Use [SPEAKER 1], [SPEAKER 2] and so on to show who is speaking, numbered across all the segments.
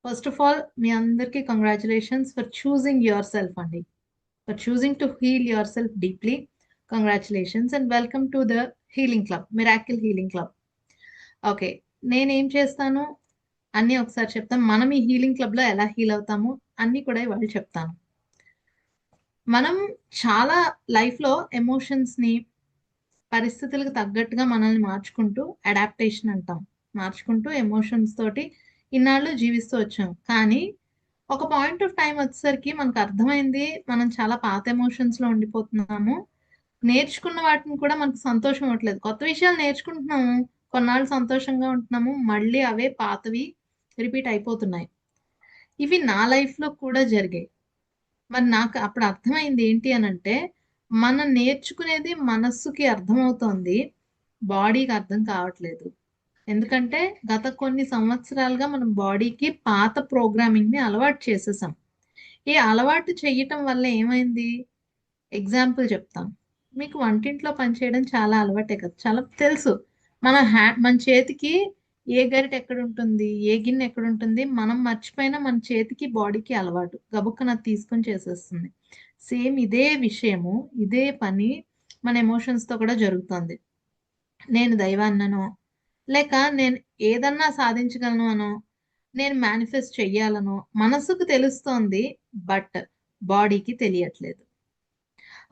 [SPEAKER 1] First of all మీ అందరికీ congratulations for choosing yourself అండి. For choosing to heal yourself deeply. Congratulations and welcome to the healing club, miracle healing club. Okay, నేనేం చేస్తాను అన్నీ ఒకసారి చెప్తాను. మనం ఈ హీలింగ్ క్లబ్లో ఎలా హీల్ అవుతాము అన్నీ కూడా ఇవాళ చెప్తాను. మనం చాలా లైఫ్లో ఎమోషన్స్ని పరిస్థితులకు తగ్గట్టుగా మనల్ని మార్చుకుంటూ అడాప్టేషన్ అంటాం. మార్చుకుంటూ ఎమోషన్స్ తోటి ఇన్నాళ్ళు జీవిస్తూ వచ్చాం. కానీ ఒక పాయింట్ ఆఫ్ టైం వచ్చేసరికి మనకు అర్థమైంది మనం చాలా పాత ఎమోషన్స్ లో ఉండిపోతున్నాము. నేర్చుకున్న వాటిని కూడా మనకు సంతోషం అవ్వట్లేదు. కొత్త విషయాలు నేర్చుకుంటున్నాము, కొన్నాళ్ళు సంతోషంగా ఉంటున్నాము, మళ్ళీ అవే పాతవి రిపీట్ అయిపోతున్నాయి. ఇవి నా లైఫ్ లో కూడా జరిగాయి. మరి నాకు అప్పుడు అర్థమైంది ఏంటి అనంటే, మనం నేర్చుకునేది మనస్సుకి అర్థమవుతోంది, బాడీకి అర్థం కావట్లేదు. ఎందుకంటే గత కొన్ని సంవత్సరాలుగా మనం బాడీకి పాత ప్రోగ్రామింగ్ ని అలవాటు చేసేసాం. ఈ అలవాటు చెయ్యటం వల్ల ఏమైంది? ఎగ్జాంపుల్ చెప్తాం. మీకు వంటింట్లో పనిచేయడం చాలా అలవాటే కదా, చాలా తెలుసు. మన చేతికి ఏ గరిట ఎక్కడ ఉంటుంది, ఏ గిన్నె ఎక్కడ ఉంటుంది, మనం మర్చిపోయినా మన చేతికి బాడీకి అలవాటు గబుక్కన అది తీసుకొని చేసేస్తుంది. సేమ్ ఇదే విషయము, ఇదే పని మన ఎమోషన్స్ తో కూడా జరుగుతుంది. నేను దైవాన్ననో, లేక నేను ఏదన్నా సాధించగలను అనో, నేను మేనిఫెస్ట్ చెయ్యాలనో మనసుకు తెలుస్తోంది. బట్ బాడీకి తెలియట్లేదు.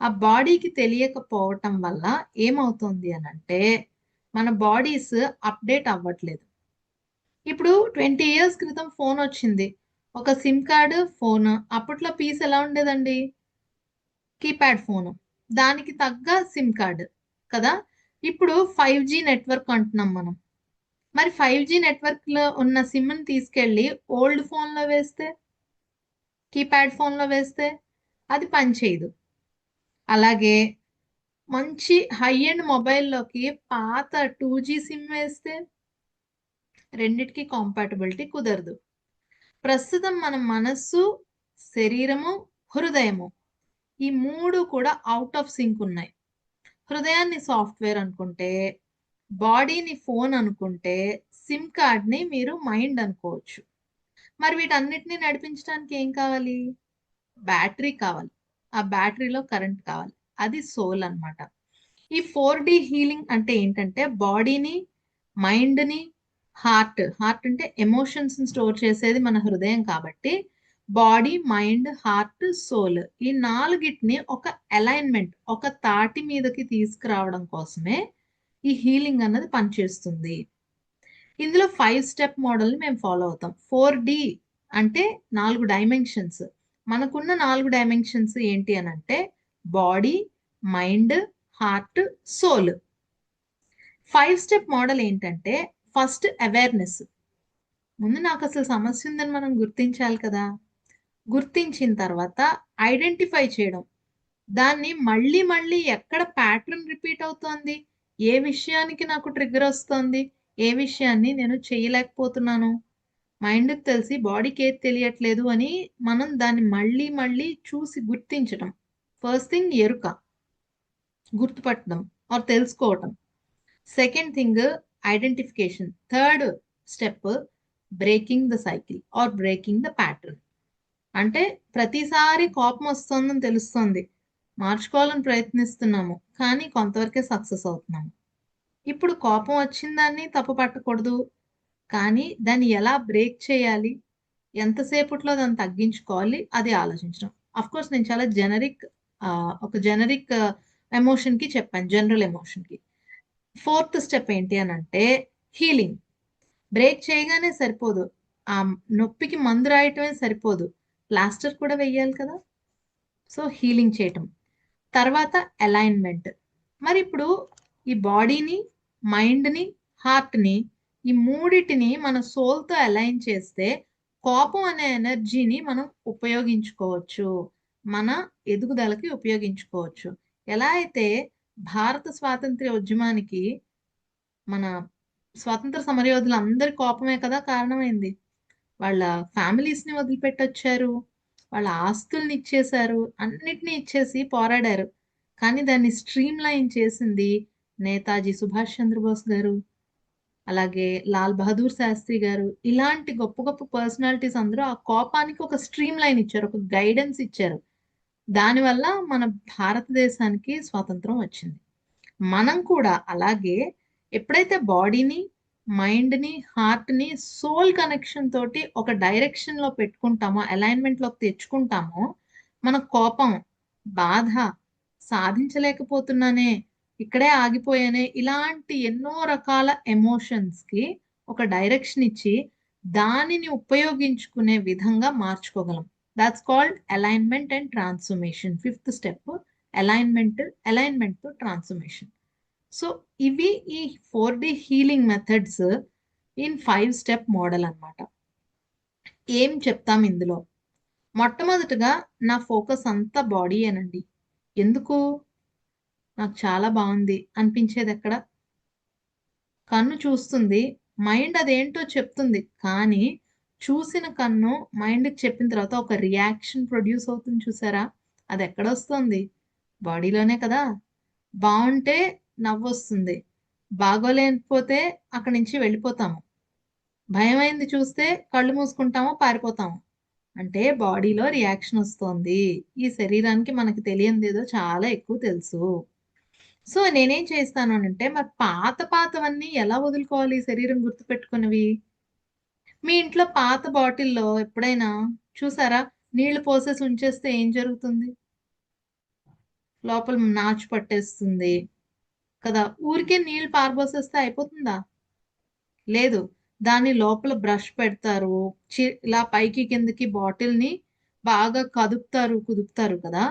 [SPEAKER 1] ఆ బాడీకి తెలియకపోవటం వల్ల ఏమవుతుంది అనంటే, మన బాడీస్ అప్డేట్ అవ్వట్లేదు. ఇప్పుడు 20 ఇయర్స్ క్రితం ఫోన్ వచ్చింది, ఒక సిమ్ కార్డు ఫోన్. అప్పట్లో పీస్ ఎలా ఉండేదండి? కీప్యాడ్ ఫోను, దానికి తగ్గ సిమ్ కార్డు కదా. ఇప్పుడు 5G నెట్వర్క్ అంటున్నాం మనం. మరి 5G నెట్వర్క్ లో ఉన్న సిమ్ ని తీసుకెళ్లి ఓల్డ్ ఫోన్ లో వేస్తే, కీప్యాడ్ ఫోన్ లో వేస్తే అది పనిచేయదు. అలాగే మంచి హై ఎండ్ మొబైల్లోకి పాత 2G సిమ్ వేస్తే రెండిటికి కాంపాటబిలిటీ కుదరదు. ప్రస్తుతం మన మనస్సు, శరీరము, హృదయము, ఈ మూడు కూడా అవుట్ ఆఫ్ సింక్ ఉన్నాయి. హృదయాన్ని సాఫ్ట్వేర్ అనుకుంటే, బాడీని ఫోన్ అనుకుంటే, సిమ్ కార్డ్ ని మీరు మైండ్ అనుకోవచ్చు. మరి వీటన్నిటిని నడిపించడానికి ఏం కావాలి? బ్యాటరీ కావాలి. ఆ బ్యాటరీలో కరెంట్ కావాలి. అది సోల్ అన్నమాట. ఈ 4D హీలింగ్ అంటే ఏంటంటే, బాడీని, మైండ్ని, హార్ట్ అంటే ఎమోషన్స్ స్టోర్ చేసేది మన హృదయం కాబట్టి, బాడీ, మైండ్, హార్ట్, సోల్, ఈ నాలుగిటిని ఒక అలైన్మెంట్, ఒక తాటి మీదకి తీసుకురావడం కోసమే ఈ హీలింగ్ అన్నది పనిచేస్తుంది. ఇందులో 5 స్టెప్ మోడల్ని మేము ఫాలో అవుతాం. 4D అంటే 4 డైమెన్షన్స్. మనకున్న 4 డైమెన్షన్స్ ఏంటి అని అంటే, body, mind, heart, soul. 5 step model ఏంటంటే, ఫస్ట్ అవేర్నెస్. ముందు నాకు అసలు సమస్య ఉందని మనం గుర్తించాలి కదా. గుర్తించిన తర్వాత ఐడెంటిఫై చేయడం. దాన్ని మళ్ళీ మళ్ళీ ఎక్కడ ప్యాటర్న్ రిపీట్ అవుతోంది, ఏ విషయానికి నాకు ట్రిగ్గర్ వస్తోంది, ఏ విషయాన్ని నేను చేయలేకపోతున్నాను, మైండ్కి తెలిసి బాడీకి ఏది తెలియట్లేదు అని మనం దాన్ని మళ్ళీ మళ్ళీ చూసి గుర్తించటం. ఫస్ట్ థింగ్ ఎరుక, గుర్తుపట్టడం ఆర్ తెలుసుకోవటం. Second thing identification. Third step breaking the cycle or breaking the pattern. అంటే ప్రతిసారి కోపం వస్తుందని తెలుస్తుంది, మార్చుకోవాలని ప్రయత్నిస్తున్నాము, కానీ కొంతవరకే సక్సెస్ అవుతున్నాము. ఇప్పుడు కోపం వచ్చిన దాన్ని తప్పు పట్టకూడదు, కానీ దాన్ని ఎలా బ్రేక్ చేయాలి, ఎంతసేపట్లో దాన్ని తగ్గించుకోవాలి, అది ఆలోచించడం. అఫ్ కోర్స్ నేను చాలా ఒక జెనరిక్ ఎమోషన్ కి చెప్పాను, జనరల్ ఎమోషన్ కి. ఫోర్త్ స్టెప్ ఏంటి అని అంటే హీలింగ్. బ్రేక్ చేయగానే సరిపోదు, ఆ నొప్పికి మందు రాయటమే సరిపోదు, ప్లాస్టర్ కూడా వెయ్యాలి కదా. సో హీలింగ్ చేయటం. తర్వాత అలైన్మెంట్. మరి ఇప్పుడు ఈ బాడీని, మైండ్ని, హార్ట్ని, ఈ మూడిటిని మన సోల్తో అలైన్ చేస్తే కోపం అనే ఎనర్జీని మనం ఉపయోగించుకోవచ్చు, మన ఎదుగుదలకి ఉపయోగించుకోవచ్చు. ఎలా అయితే భారత స్వాతంత్ర్య ఉద్యమానికి మన స్వాతంత్ర సమరయోధులు అందరి కోపమే కదా కారణమైంది. వాళ్ళ ఫ్యామిలీస్ ని వదిలిపెట్టొచ్చారు, వాళ్ళ ఆస్తుల్ని ఇచ్చేశారు, అన్నిటినీ ఇచ్చేసి పోరాడారు. కానీ దాన్ని స్ట్రీమ్ లైన్ చేసింది నేతాజీ సుభాష్ చంద్రబోస్ గారు. అలాగే లాల్ బహదూర్ శాస్త్రి గారు, ఇలాంటి గొప్ప గొప్ప పర్సనాలిటీస్ అందరూ ఆ కోపానికి ఒక స్ట్రీమ్ లైన్ ఇచ్చారు, ఒక గైడెన్స్ ఇచ్చారు. దానివల్ల మన భారతదేశానికి స్వాతంత్రం వచ్చింది. మనం కూడా అలాగే ఎప్పుడైతే బాడీని, మైండ్‌ని, హార్ట్‌ని, సోల్ కనెక్షన్ తోటి ఒక డైరెక్షన్‌లో పెట్టుకుంటామో, అలైన్‌మెంట్‌లోకి తెచ్చుకుంటామో, మన కోపం, బాధ, సాధించలేకపోతున్నానే, ఇక్కడే ఆగిపోయానే, ఇలాంటి ఎన్నో రకాల ఎమోషన్స్‌కి ఒక డైరెక్షన్ ఇచ్చి, దానిని ఉపయోగించుకునే విధంగా మార్చుకోగలం. Thoughts called alignment and transformation. Fifth step alignment to transformation. So ఇవి ఈ 4D healing methods in 5 step model అన్నమాట. ఏం చెప్తాం ఇందులో? మొట్టమొదటగా నా ఫోకస్ అంతా బాడీయేనండి. ఎందుకు? నాకు చాలా బావుంది అనిపించేదెక్కడ? కన్ను చూస్తుంది. మైండ్ అదేంటో చెప్తుంది. కానీ చూసిన కన్ను మైండ్‌కి చెప్పిన తర్వాత ఒక రియాక్షన్ ప్రొడ్యూస్ అవుతుంది చూసారా? అదెక్కడొస్తుంది? బాడీలోనే కదా! బావుంటే నవ్వొస్తుంది. బాగోలేకపోతే అక్కడి నుంచి వెళ్ళిపోతాము. భయమైంది చూస్తే కళ్ళు మూసుకుంటాము, పారిపోతాము. అంటే బాడీలో రియాక్షన్ ఒస్తోంది. ఈ శరీరానికి మనకి తెలియనిదేదో చాలా ఎక్కువ తెలుసు. సో, నేనేం చేస్తాను అనంటే, మరి పాతవన్నీ ఎలా వదులుకోవాలి శరీరం గుర్తుపెట్టుకున్నవి? మీ ఇంట్లో పాత బాటిల్‌లో ఎప్పుడైనా చూసారా? నీళ్లు పోసేసి ఉంచేస్తే ఏం జరుగుతుంది? లోపల నాచు పట్టేస్తుంది కదా! ఊరికే నీళ్లు పారబోసేస్తే అయిపోతుందా? లేదు. దాని లోపల బ్రష్ పెడతారు. ఇలా పైకి కిందకి బాటిల్‌ని బాగా కుదుపుతారు కదా!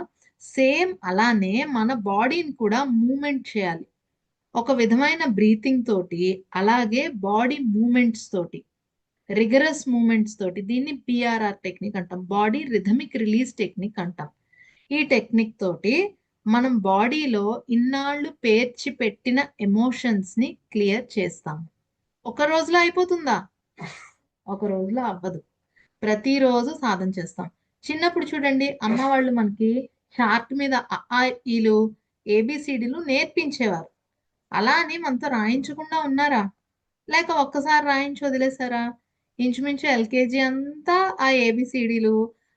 [SPEAKER 1] సేమ్ అలానే మన బాడీని కూడా మూవ్‌మెంట్ చేయాలి. ఒక విధమైన బ్రీతింగ్ తోటి, అలాగే బాడీ మూవ్‌మెంట్స్ తోటి, రిగరస్ మూవ్‌మెంట్స్ తోటి దీన్ని పీఆర్ఆర్ టెక్నిక్ అంటాం. బాడీ రిథమిక్ రిలీజ్ టెక్నిక్ అంటాం. ఈ టెక్నిక్ తోటి మనం బాడీలో ఇన్నాళ్ళు పేర్చి పెట్టిన ఎమోషన్స్‌ని క్లియర్ చేస్తాం. ఒక రోజులో అయిపోతుందా? ఒక రోజులో అవ్వదు. ప్రతిరోజు సాధన చేస్తాం. చిన్నప్పుడు చూడండి అమ్మ వాళ్ళు మనకి చార్ట్ మీద అ, ఆ, ఈలు, ఏబీసీడీలు నేర్పించేవారు. అలా అని మనతో రాయించకుండా ఉన్నారా? లేక ఒక్కసారి రాయించి వదిలేసారా? ఇంచుమించు ఎల్‌కేజీ అంతా ఆ ఏబీసీడీలు,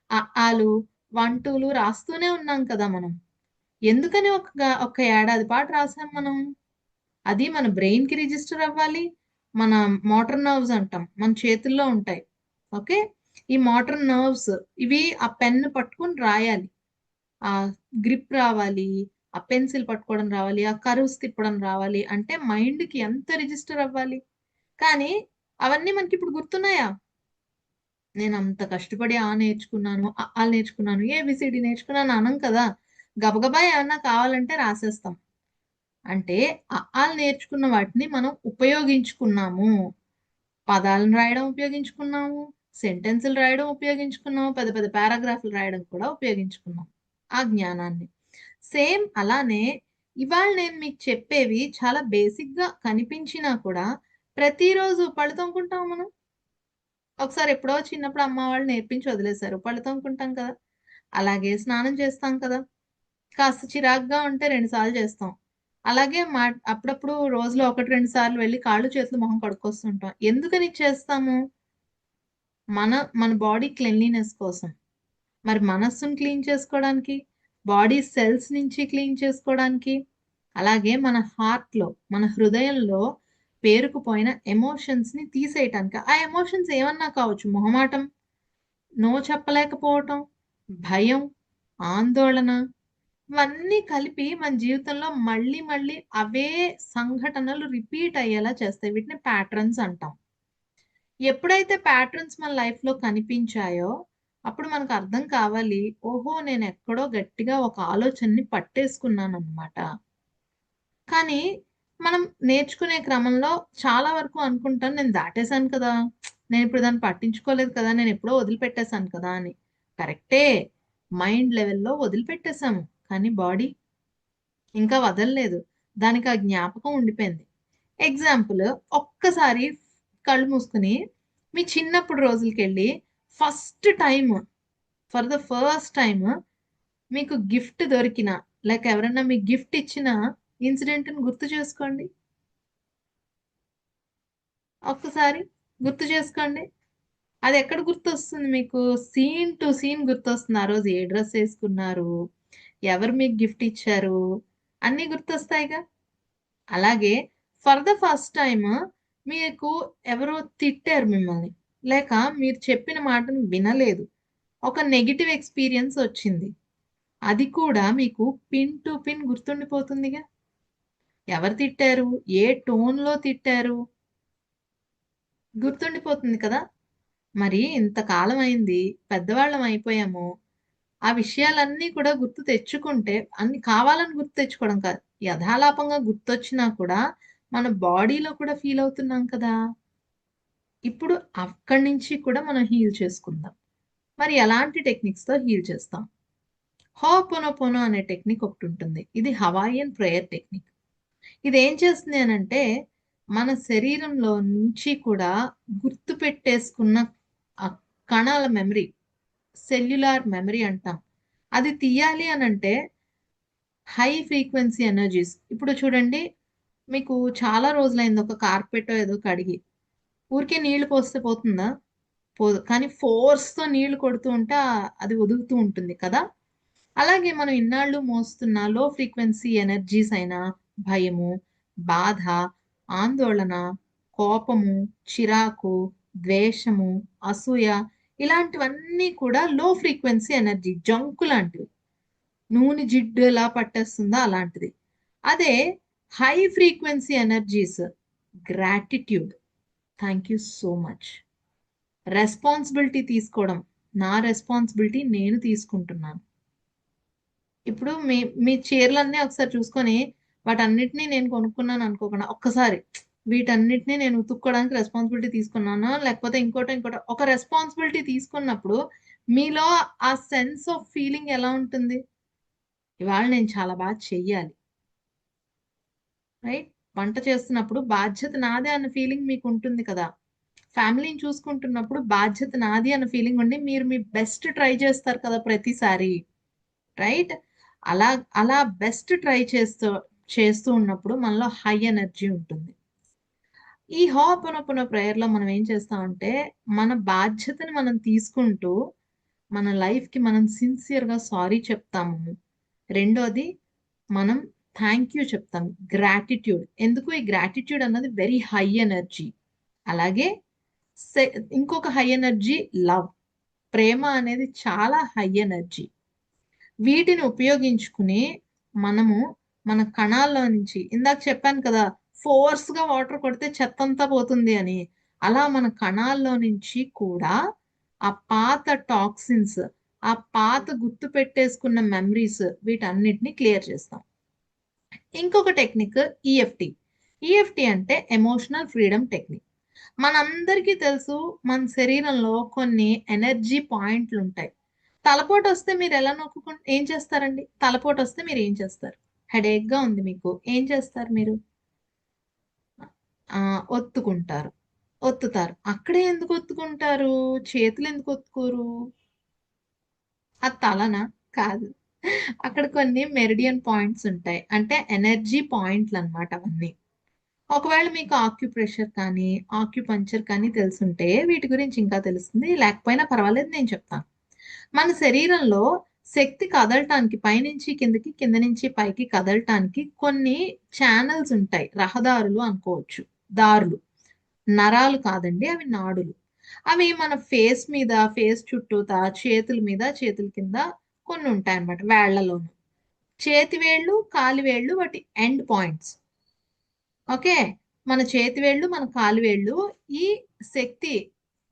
[SPEAKER 1] అ, ఆలు, 1, 2లు రాస్తూనే ఉన్నాం కదా మనం. ఎందుకని ఒక ఏడాది పాటు రాసాం మనం? అది మన బ్రెయిన్‌కి రిజిస్టర్ అవ్వాలి. మన మోటార్ నర్వ్స్ అంటాం. మన చేతుల్లో ఉంటాయి. ఓకే. ఈ మోటార్ నర్వ్స్ ఇవి ఆ పెన్ను పట్టుకొని రాయాలి. ఆ గ్రిప్ రావాలి. ఆ పెన్సిల్ పట్టుకోవడం రావాలి. ఆ కర్వ్స్ తిప్పడం రావాలి. అంటే మైండ్‌కి ఎంత రిజిస్టర్ అవ్వాలి. కానీ అవన్నీ మనకిప్పుడు గుర్తున్నాయా? నేనంత కష్టపడి నేర్చుకున్నాను. ఆలు నేర్చుకున్నాను. ఏబీసీడీ నేర్చుకున్నాను అనం కదా! గబగబా ఏమన్నా కావాలంటే రాసేస్తాం. అంటే ఆలు నేర్చుకున్న వాటిని మనం ఉపయోగించుకున్నాము. పదాలను రాయడం ఉపయోగించుకున్నాము. సెంటెన్సులు రాయడం ఉపయోగించుకున్నాము. పెద్ద పెద్ద పారాగ్రాఫ్‌లు రాయడం కూడా ఉపయోగించుకున్నాం. ఆ జ్ఞానాన్ని. సేమ్ అలానే ఇవాళ నేను మీకు చెప్పేవి చాలా బేసిక్‌గా కనిపించినా కూడా ప్రతిరోజు పళ్ళు తోముకుంటామా మనం? ఒకసారి ఎప్పుడో చిన్నప్పుడు అమ్మ వాళ్ళు నేర్పించి వదిలేసారు. పళ్ళు తోముకుంటాం కదా! అలాగే స్నానం చేస్తాం కదా! కాస్త చిరాకుగా ఉంటే 2 సార్లు చేస్తాం. అలాగే అప్పుడప్పుడు రోజులో 1, 2 సార్లు వెళ్లి కాళ్ళు, చేతులు, మొహం కడుక్కొస్తుంటాం. ఎందుకని చేస్తాము? మన బాడీ క్లెన్లీనెస్ కోసం. మరి మనస్సుని క్లీన్ చేసుకోవడానికి, బాడీ సెల్స్ నుంచి క్లీన్ చేసుకోవడానికి, అలాగే మన హార్ట్‌లో, మన హృదయంలో పేరుకుపోయిన ఎమోషన్స్‌ని తీసేయటానికి. ఆ ఎమోషన్స్ ఏమన్నా కావచ్చు. మొహమాటం, నో చెప్పలేకపోవటం, భయం, ఆందోళన ఇవన్నీ కలిపి మన జీవితంలో మళ్ళీ, మళ్ళీ అవే సంఘటనలు రిపీట్ అయ్యేలా చేస్తాయి. వీటిని ప్యాటర్న్స్ అంటాం. ఎప్పుడైతే ప్యాటర్న్స్ మన లైఫ్‌లో కనిపించాయో, అప్పుడు మనకు అర్థం కావాలి. ఓహో! నేనెక్కడో గట్టిగా ఒక ఆలోచనని పట్టేసుకున్నాననమాట. కానీ మనం నేర్చుకునే క్రమంలో చాలా వరకు అనుకుంటాను నేను దాటేసాను కదా! నేనిప్పుడు దాన్ని పట్టించుకోలేదు కదా! నేనెప్పుడో వదిలిపెట్టేసాను కదా! అని. కరెక్టే. మైండ్ లెవెల్‌లో వదిలిపెట్టేసాము. కానీ బాడీ ఇంకా వదలలేదు. దానికి ఆ జ్ఞాపకం ఉండిపోయింది. ఎగ్జాంపుల్ ఒక్కసారి కళ్ళు మూసుకొని మీ చిన్నప్పుడు రోజులకెళ్ళి ఫస్ట్ టైమ్ ఫస్ట్ టైమ్ మీకు గిఫ్ట్ దొరికిన లేక ఎవరైనా మీకు గిఫ్ట్ ఇచ్చిన ఇన్సిడెంట్‌ని గుర్తు చేసుకోండి. ఒక్కసారి గుర్తు చేసుకోండి. అది ఎక్కడ గుర్తొస్తుంది మీకు? సీన్ టు సీన్ గుర్తొస్తుంది. ఆ రోజు ఏ డ్రెస్ వేసుకున్నారు, ఎవరు మీకు గిఫ్ట్ ఇచ్చారు, అన్నీ గుర్తొస్తాయిగా. అలాగే ఫర్ ద ఫస్ట్ టైమ్ మీకు ఎవరో తిట్టారు మిమ్మల్ని, లేక మీరు చెప్పిన మాటను వినలేదు, ఒక నెగెటివ్ ఎక్స్పీరియన్స్ వచ్చింది. అది కూడా మీకు పిన్ టు పిన్ గుర్తుండిపోతుందిగా. ఎవరు తిట్టారు, ఏ టోన్‌లో తిట్టారు, గుర్తుండిపోతుంది కదా! మరి ఇంతకాలం అయింది, పెద్దవాళ్ళం అయిపోయాము. ఆ విషయాలన్నీ కూడా గుర్తు తెచ్చుకుంటే, అన్ని కావాలని గుర్తు తెచ్చుకోవడం కాదు. యథాలాపంగా గుర్తొచ్చినా కూడా మన బాడీలో కూడా ఫీల్ అవుతున్నాం కదా! ఇప్పుడు అక్కడి నుంచి కూడా మనం హీల్ చేసుకుందాం. మరి ఎలాంటి టెక్నిక్స్‌తో హీల్ చేస్తాం? హోపోనోపోనో అనే టెక్నిక్ ఒకటుంటుంది. ఇది హవాయియన్ ప్రేయర్ టెక్నిక్. ఇదేం చేస్తుంది అనంటే, మన శరీరంలో నుంచి కూడా గుర్తుపెట్టేసుకున్న ఆ కణాల మెమరీ, సెల్యులార్ మెమరీ అంటాం. అది తీయాలి అనంటే హై ఫ్రీక్వెన్సీ ఎనర్జీస్. ఇప్పుడు చూడండి, మీకు చాలా రోజులైంది ఒక కార్పెటో ఏదో కడిగి. ఊరికే నీళ్లు పోస్తే పోతుందా? పోదు. కానీ ఫోర్స్‌తో నీళ్లు కొడుతూ ఉంటే అది వదులుతూ ఉంటుంది కదా! అలాగే మనం ఇన్నాళ్ళు మోస్తున్న లో ఫ్రీక్వెన్సీ ఎనర్జీస్ అయిన భయము, బాధ, ఆందోళన, కోపము, చిరాకు, ద్వేషము, అసూయ ఇలాంటివన్నీ కూడా లో ఫ్రీక్వెన్సీ ఎనర్జీ జంకు లాంటివి. నూనె జిడ్డు ఎలా పట్టేస్తుందో అలాంటిది. అదే high frequency energies gratitude. Thank you so much. Responsibility తీసుకోవడం. నా రెస్పాన్సిబిలిటీ నేను తీసుకుంటున్నాను. ఇప్పుడు మీ చీరలన్నీ ఒకసారి చూసుకొని, వాటన్నిటిని నేను కొనుక్కున్నాను అనుకోకుండా, ఒక్కసారి వీటన్నిటిని నేను ఉతుక్కోవడానికి రెస్పాన్సిబిలిటీ తీసుకున్నానా? లేకపోతే ఇంకోటో ఒక రెస్పాన్సిబిలిటీ తీసుకున్నప్పుడు, మీలో ఆ సెన్స్ ఆఫ్ ఫీలింగ్ ఎలా ఉంటుంది? ఇవాళ నేను చాలా చెయ్యాలి. రైట్? వంట చేస్తున్నప్పుడు బాధ్యత నాదే అన్న ఫీలింగ్ మీకుంటుంది కదా! ఫ్యామిలీని చూసుకుంటున్నప్పుడు బాధ్యత నాది అన్న ఫీలింగ్ ఉండి, మీరు మీ బెస్ట్ ట్రై చేస్తారు కదా ప్రతిసారి. రైట్? అలా అలా బెస్ట్ ట్రై చేస్తూ ఉన్నప్పుడు మనలో హై ఎనర్జీ ఉంటుంది. ఈ హోపోనోపోనో ప్రేయర్‌లో మనం ఏం చేస్తామంటే, మన బాధ్యతను మనం తీసుకుంటూ, మన లైఫ్‌కి మనం సిన్సియర్‌గా సారీ చెప్తాము. రెండోది మనం థాంక్ యూ చెప్తాం. గ్రాటిట్యూడ్. ఎందుకు ఈ గ్రాటిట్యూడ్ అన్నది వెరీ హై ఎనర్జీ. అలాగే సె ఇంకొక హై ఎనర్జీ లవ్. ప్రేమ అనేది చాలా హై ఎనర్జీ. వీటిని ఉపయోగించుకుని మనము మన కణాల్లో నుంచి ఇందాక చెప్పాను కదా! ఫోర్స్‌గా వాటర్ కొడితే చెత్తంతా పోతుంది అని. అలా మన కణాల్లో నుంచి కూడా ఆ పాత టాక్సిన్స్, ఆ పాత గుర్తుపెట్టేసుకున్న మెమోరీస్ వీటన్నిటిని క్లియర్ చేస్తాం. ఇంకొక టెక్నిక్ ఈఎఫ్‌టి. ఈఎఫ్‌టి అంటే ఎమోషనల్ ఫ్రీడమ్ టెక్నిక్. మనందరికీ తెలుసు మన శరీరంలో కొన్ని ఎనర్జీ పాయింట్లుంటాయి. తలపోటొస్తే మీరెలా ఏం చేస్తారండి? తలపోటొస్తే మీరేం చేస్తారు? హెడేక్‌గా ఉంది మీకు. ఏం చేస్తారు మీరు? ఒత్తుకుంటారు. ఒత్తుతారు. అక్కడే ఎందుకు ఒత్తుకుంటారు? చేతులెందుకు ఒత్తుకోరు? అది తలనా? కాదు. అక్కడ కొన్ని మెరిడియన్ పాయింట్స్ ఉంటాయి. అంటే ఎనర్జీ పాయింట్లనమాట అవన్నీ. ఒకవేళ మీకు ఆక్యుప్రెషర్ కానీ, ఆక్యుపంక్చర్ కానీ తెలిసుంటే వీటి గురించి ఇంకా తెలుస్తుంది. లేకపోయినా పర్వాలేదు నేను చెప్తాను. మన శరీరంలో శక్తి కదలటానికి పైనుంచి కిందకి, కింద నుంచి పైకి కదలటానికి కొన్ని ఛానెల్స్ ఉంటాయి. రహదారులు అనుకోవచ్చు. దారులు. నరాలు కాదండి. అవి నాడులు. అవి మన ఫేస్ మీద, ఫేస్ చుట్టూతా, చేతుల మీద, చేతుల కింద కొన్ని ఉంటాయన్నమాట. వేళ్ళలోను. చేతి వేళ్ళు, కాలి వేళ్ళు వాటి ఎండ్ పాయింట్స్. ఓకే. మన చేతి వేళ్ళు, మన కాలి వేళ్ళు ఈ శక్తి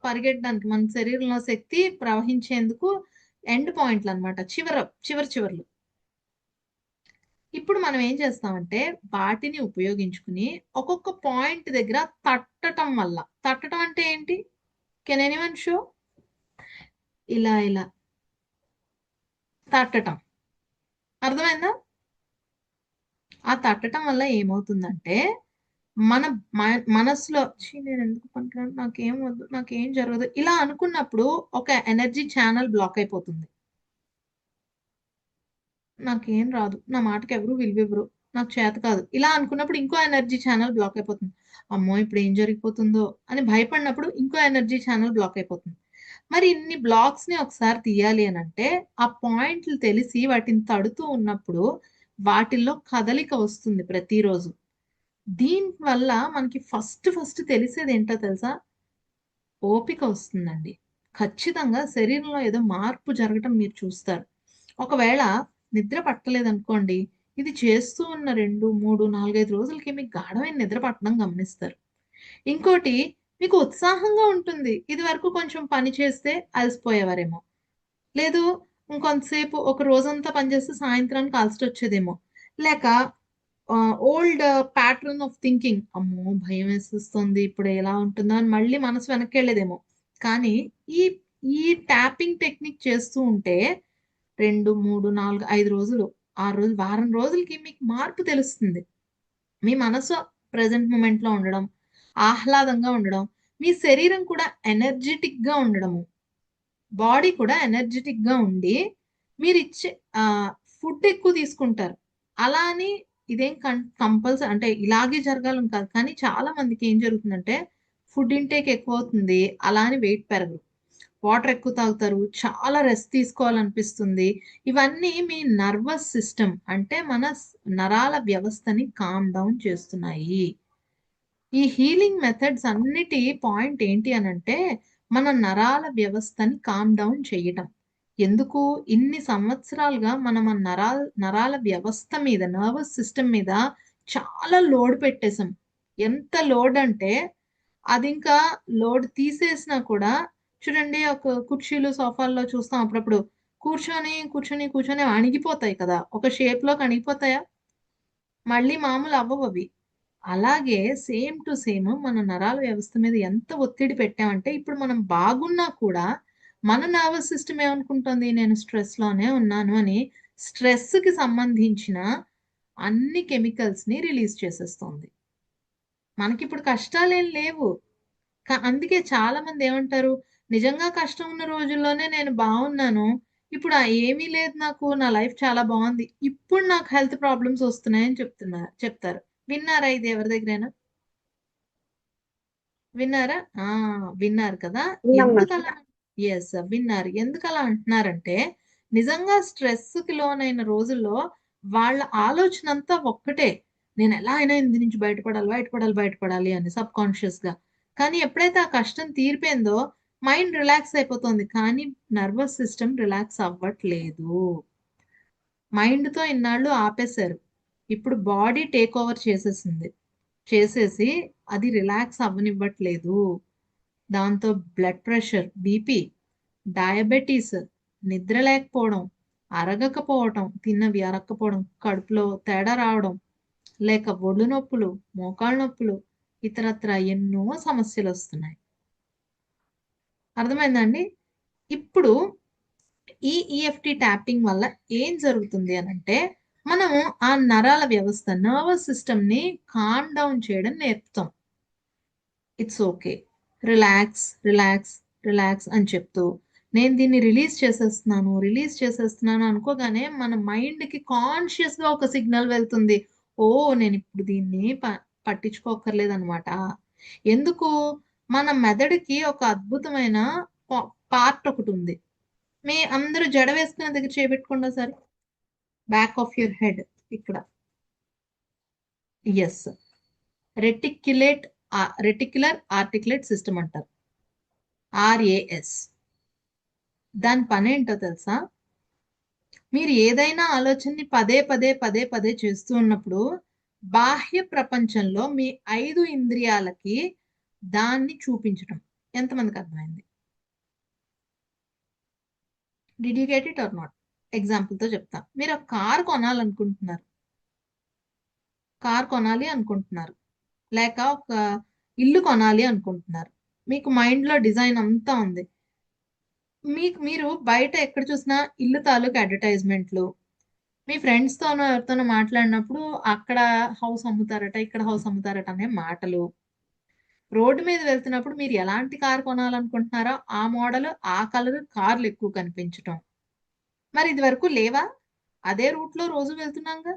[SPEAKER 1] పరిగెట్టడానికి మన శరీరంలో శక్తి ప్రవహించేందుకు ఎండ్ పాయింట్‌లనమాట. చివర్లు. ఇప్పుడు మనం ఏం చేస్తామంటే వాటిని ఉపయోగించుకుని ఒక్కొక్క పాయింట్ దగ్గర తట్టటం వల్ల తట్టటం అంటే ఏంటి? Can anyone show? ఇలా తట్టటం. అర్థమైందా? ఆ తట్టటం వల్ల ఏమవుతుందంటే మన మనసులో నేనెందుకు పనికిరాను, నాకేం వద్దు, నాకేం జరగదు ఇలా అనుకున్నప్పుడు ఒక ఎనర్జీ ఛానెల్ బ్లాక్ అయిపోతుంది. నాకేం రాదు. నా మాటకి ఎవరు విలువివ్వరు. నాకు చేత కాదు ఇలా అనుకున్నప్పుడు ఇంకో ఎనర్జీ ఛానల్ బ్లాక్ అయిపోతుంది. అమ్మో ఇప్పుడు ఏం జరిగిపోతుందో అని భయపడినప్పుడు ఇంకో ఎనర్జీ ఛానల్ బ్లాక్ అయిపోతుంది. మరి ఇన్ని బ్లాక్స్ ని ఒకసారి తీయాలి అని అంటే ఆ పాయింట్లు తెలిసి వాటిని తడుతూ ఉన్నప్పుడు వాటిల్లో కదలిక వస్తుంది ప్రతిరోజు. దీని వల్ల మనకి ఫస్ట్ ఫస్ట్ తెలిసేది ఏంటో తెలుసా? ఓపిక వస్తుందండి. ఖచ్చితంగా శరీరంలో ఏదో మార్పు జరగటం మీరు చూస్తారు. ఒకవేళ నిద్ర పట్టలేదనుకోండి, ఇది చేస్తూ ఉన్న 2, 3, 4, 5 రోజులకి మీకు గాఢమైన నిద్ర పట్టడం గమనిస్తారు. ఇంకోటి మీకు ఉత్సాహంగా ఉంటుంది. ఇదివరకు కొంచెం పని చేస్తే అలసిపోయేవారేమో. లేదు ఇంకొంతసేపు ఒక రోజంతా పనిచేస్తే సాయంత్రానికి అలసటొచ్చేదేమో. లేక ఓల్డ్ ప్యాటర్న్ ఆఫ్ థింకింగ్ అమ్మో భయం వేసేస్తుంది ఇప్పుడు ఎలా ఉంటుందో అని మళ్ళీ మనసు వెనక్కి వెళ్ళేదేమో. కానీ ఈ ఈ ట్యాపింగ్ టెక్నిక్ చేస్తూ ఉంటే 2, 3, 4, 5 రోజులు, 6 రోజులు, వారం రోజులకి మీకు మార్పు తెలుస్తుంది. మీ మనసు ప్రెజెంట్ మూమెంట్ లో ఉండడం, ఆహ్లాదంగా ఉండడం, మీ శరీరం కూడా ఎనర్జెటిక్ గా ఉండడము, బాడీ కూడా ఎనర్జెటిక్ గా ఉండి మీరు ఇచ్చే ఫుడ్ ఎక్కువ తీసుకుంటారు. అలా అని ఇదేం కంపల్సరీ అంటే ఇలాగే జరగాలని కాదు. కానీ చాలా మందికి ఏం జరుగుతుందంటే ఫుడ్ ఇంటేక్ ఎక్కువ అవుతుంది. అలా అని వెయిట్ పెరగరు. వాటర్ ఎక్కువ తాగుతారు. చాలా రెస్ట్ తీసుకోవాలనిపిస్తుంది. ఇవన్నీ మీ నర్వస్ సిస్టమ్ అంటే మన నరాల వ్యవస్థని కామ్ డౌన్ చేస్తున్నాయి. ఈ హీలింగ్ మెథడ్స్ అన్నిటి పాయింట్ ఏంటి అనంటే మన నరాల వ్యవస్థని కామ్ డౌన్ చేయటం. ఎందుకు ఇన్ని సంవత్సరాలుగా మనం ఆ నరాల వ్యవస్థ మీద నర్వస్ సిస్టమ్ మీద చాలా లోడ్ పెట్టేసాం. ఎంత లోడ్ అంటే అది ఇంకా లోడ్ తీసేసినా కూడా చూడండి ఒక కుర్చీలు సోఫాల్లో చూస్తాం అప్పుడప్పుడు కూర్చొని కూర్చొని కూర్చొని అణిగిపోతాయి కదా ఒక షేప్ లోకి అణిగిపోతాయా మళ్ళీ మామూలు అవ్వవు అవి. అలాగే సేమ్ టు సేమ్ మన నరాల వ్యవస్థ మీద ఎంత ఒత్తిడి పెట్టామంటే ఇప్పుడు మనం బాగున్నా కూడా మన నర్వస్ సిస్టమ్ ఏమనుకుంటుంది నేను స్ట్రెస్ లోనే ఉన్నాను అని స్ట్రెస్ కి సంబంధించిన అన్ని కెమికల్స్ ని రిలీజ్ చేసేస్తుంది. మనకిప్పుడు కష్టాలేం లేవు. అందుకే చాలా మంది ఏమంటారు నిజంగా కష్టం ఉన్న రోజుల్లోనే నేను బాగున్నాను. ఇప్పుడు ఏమీ లేదు నాకు నా లైఫ్ చాలా బాగుంది. ఇప్పుడు నాకు హెల్త్ ప్రాబ్లమ్స్ వస్తున్నాయని చెప్తారు. విన్నారా ఇది ఎవరి దగ్గరైనా? విన్నారా? ఆ! విన్నారు కదా!
[SPEAKER 2] విన్నాం మ్యామ్.
[SPEAKER 1] ఎందుకలా యెస్. విన్నారు. ఎందుకలా అంటున్నారంటే, నిజంగా స్ట్రెస్‌కి లోనైన రోజుల్లో వాళ్ళ ఆలోచనంతా ఒక్కటే. నేనెలా అయినా ఇందు నుంచి బయటపడాలి, బయటపడాలి, బయటపడాలి అని సబ్‌కాన్షియస్‌గా. కానీ ఎప్పుడైతే ఆ కష్టం తీరిపోయిందో మైండ్ రిలాక్స్ అయిపోతుంది. కానీ నర్వస్ సిస్టమ్ రిలాక్స్ అవ్వట్లేదు. మైండ్‌తో ఇన్నాళ్ళు ఆపేశారు. ఇప్పుడు బాడీ టేక్ ఓవర్ చేసేసింది. చేసేసి అది రిలాక్స్ అవ్వనివ్వట్లేదు. దాంతో బ్లడ్ ప్రెషర్, బీపీ, డయాబెటీస్, నిద్ర లేకపోవడం, అరగకపోవటం, తిన్నవి అరక్కపోవడం, కడుపులో తేడా రావడం, లేక ఒళ్ళు నొప్పులు, మోకాళ్ళ నొప్పులు, ఇతరత్రా ఎన్నో సమస్యలొస్తున్నాయి. అర్థమైందా అండి? ఇప్పుడు ఈ ఈఎఫ్‌టి ట్యాపింగ్ వల్ల ఏం జరుగుతుంది అనంటే, మనము ఆ నరాల వ్యవస్థ, నర్వస్ సిస్టమ్‌ని కామ్ డౌన్ చేయడం నేర్పుతాం. It's okay. Relax, relax, relax అని చెప్తూ, నేను దీన్ని రిలీజ్ చేసేస్తున్నాను అనుకోగానే మన మైండ్‌కి కాన్షియస్‌గా ఒక సిగ్నల్ వెళ్తుంది. ఓహ్! నేనిప్పుడు దీన్ని పట్టించుకోక్కర్లేదనమాట. ఎందుకు? మన మెదడుకి ఒక అద్భుతమైన ప పార్ట్ ఒకటుంది. మీ అందరూ జడ వేసుకునే దగ్గర చేపెట్టుకోండి ఒకసారి. బ్యాక్ ఆఫ్ యువర్ హెడ్ ఇక్కడ. Yes. Reticulate reticular articulate system అంటారు. ఆర్ఏఎస్. దాని పనేంటో తెలుసా? మీరు ఏదైనా ఆలోచనని పదే పదే పదే పదే చేస్తూ ఉన్నప్పుడు బాహ్య ప్రపంచంలో మీ 5 ఇంద్రియాలకి దాన్ని చూపించటం. ఎంతమందికి అర్థమైంది? Did you get it or not? ఎగ్జాంపుల్‌తో చెప్తా. మీరు ఒక కార్ కొనాలనుకుంటున్నారు. కార్ కొనాలి అనుకుంటున్నారు. లేక ఒక ఇల్లు కొనాలి అనుకుంటున్నారు. మీకు మైండ్‌లో డిజైన్ అంతా ఉంది. మీరు బయట ఎక్కడ చూసినా ఇల్లు తాలూకు అడ్వర్టైజ్‌మెంట్‌లు, మీ ఫ్రెండ్స్‌తోనో ఎవరితోనో మాట్లాడినప్పుడు అక్కడ హౌస్ అమ్ముతారట, ఇక్కడ హౌస్ అమ్ముతారట అనే మాటలు. రోడ్డు మీద వెళ్తున్నప్పుడు మీరు ఎలాంటి కార్ కొనాలనుకుంటున్నారో ఆ మోడల్, ఆ కలర్ కార్లు ఎక్కువ కనిపించటం. మరి ఇదివరకు లేవా? అదే రూట్‌లో రోజు వెళ్తున్నాంగా.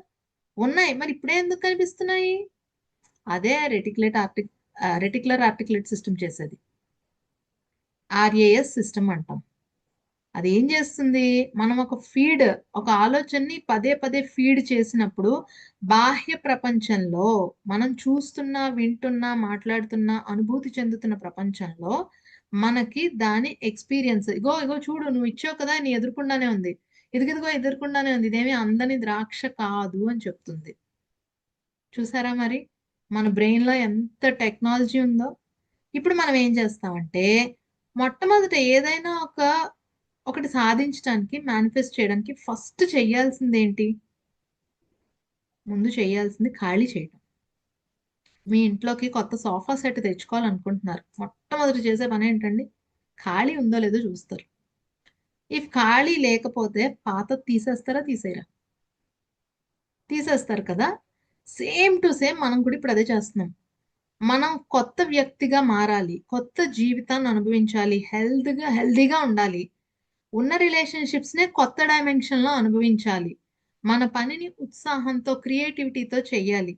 [SPEAKER 1] ఉన్నాయి. మరి ఇప్పుడే ఎందుకు కనిపిస్తున్నాయి? అదే రెటిక్యులర్ ఆర్టికులేట్ సిస్టమ్ చేసేది. ఆర్ఏఎస్ సిస్టమ్ అంటాం. అదేం చేస్తుంది? మనం ఒక ఆలోచనని పదే పదే ఫీడ్ చేసినప్పుడు బాహ్య ప్రపంచంలో మనం చూస్తున్నా, వింటున్నా, మాట్లాడుతున్నా, అనుభూతి చెందుతున్న ప్రపంచంలో మనకి దాని ఎక్స్పీరియన్స్ ఇగో ఇగో చూడు నువ్వు ఇచ్చావు కదా నీ ఎదురుకుండానే ఉంది. ఇదిగిదిగో ఎదురుకుండానే ఉంది. ఇదేమి అందని ద్రాక్ష కాదు అని చెప్తుంది. చూసారా మరి? మన బ్రెయిన్‌లో ఎంత టెక్నాలజీ ఉందో? ఇప్పుడు మనం ఏం చేస్తామంటే, మొట్టమొదట ఏదైనా ఒకటి సాధించడానికి, మేనిఫెస్ట్ చేయడానికి ఫస్ట్ చేయాల్సిందేంటి? ముందు చేయాల్సింది ఖాళీ చేయటం. మీ ఇంట్లోకి కొత్త సోఫా సెట్ తెచ్చుకోవాలనుకుంటున్నారు. మొట్టమొదట చేసే పనేంటండి? ఖాళీ ఉందో లేదో చూస్తారు. ఇఫ్ ఖాళీ లేకపోతే పాతది తీసేస్తారా? తీసేయరా? తీసేస్తారు కదా! సేమ్ టు సేమ్ మనం కూడా ఇప్పుడు అదే చేస్తున్నాం. మనం కొత్త వ్యక్తిగా మారాలి. కొత్త జీవితాన్ని అనుభవించాలి. హెల్తీగా ఉండాలి. ఉన్న రిలేషన్‌షిప్స్‌నే కొత్త డైమెన్షన్‌లో అనుభవించాలి. మన పనిని ఉత్సాహంతో, క్రియేటివిటీతో చెయ్యాలి.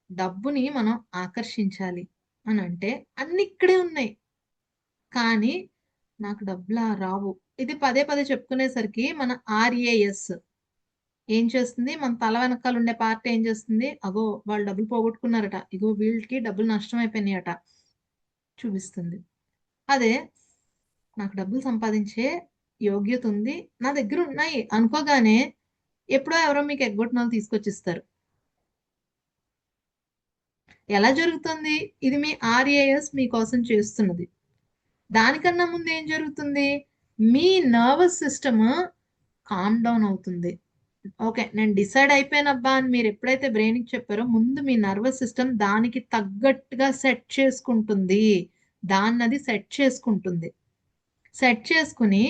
[SPEAKER 1] డబ్బుని మనం ఆకర్షించాలి అనంటే అన్నీ ఇక్కడే ఉన్నాయి. కానీ నాకు డబ్బులా రావు. ఇది పదే పదే చెప్పుకునేసరికి మన ఆర్ఏఎస్ ఏం చేస్తుంది? మన తల వెనకాల ఉండే పార్ట్ ఏం చేస్తుంది? అగో! వాళ్ళు డబ్బులు పోగొట్టుకున్నారట. ఇగో వీళ్ళకి డబ్బులు నష్టమైపోయినాయట చూపిస్తుంది. అదే నాకు డబ్బులు సంపాదించే యోగ్యత ఉంది. నా దగ్గర ఉన్నాయి అనుకోగానే ఎప్పుడో ఎవరో మీకు ఎగ్గొట్టినోళ్ళు తీసుకొచ్చిస్తారు. ఎలా జరుగుతుంది? ఇది మీ ఆర్ఏఎస్ మీకోసం చేస్తున్నది. దానికన్నా ముందు ఏం జరుగుతుంది? మీ నర్వస్ సిస్టమ్ కామ్ డౌన్ అవుతుంది. ఓకే. నేను డిసైడ్ అయిపోయానబ్బా అని మీరు ఎప్పుడైతే బ్రెయిన్‌కి చెప్పారో ముందు మీ నర్వస్ సిస్టమ్ దానికి తగ్గట్టుగా సెట్ చేసుకుంటుంది. దాన్నది సెట్ చేసుకుంటుంది. సెట్ చేసుకొని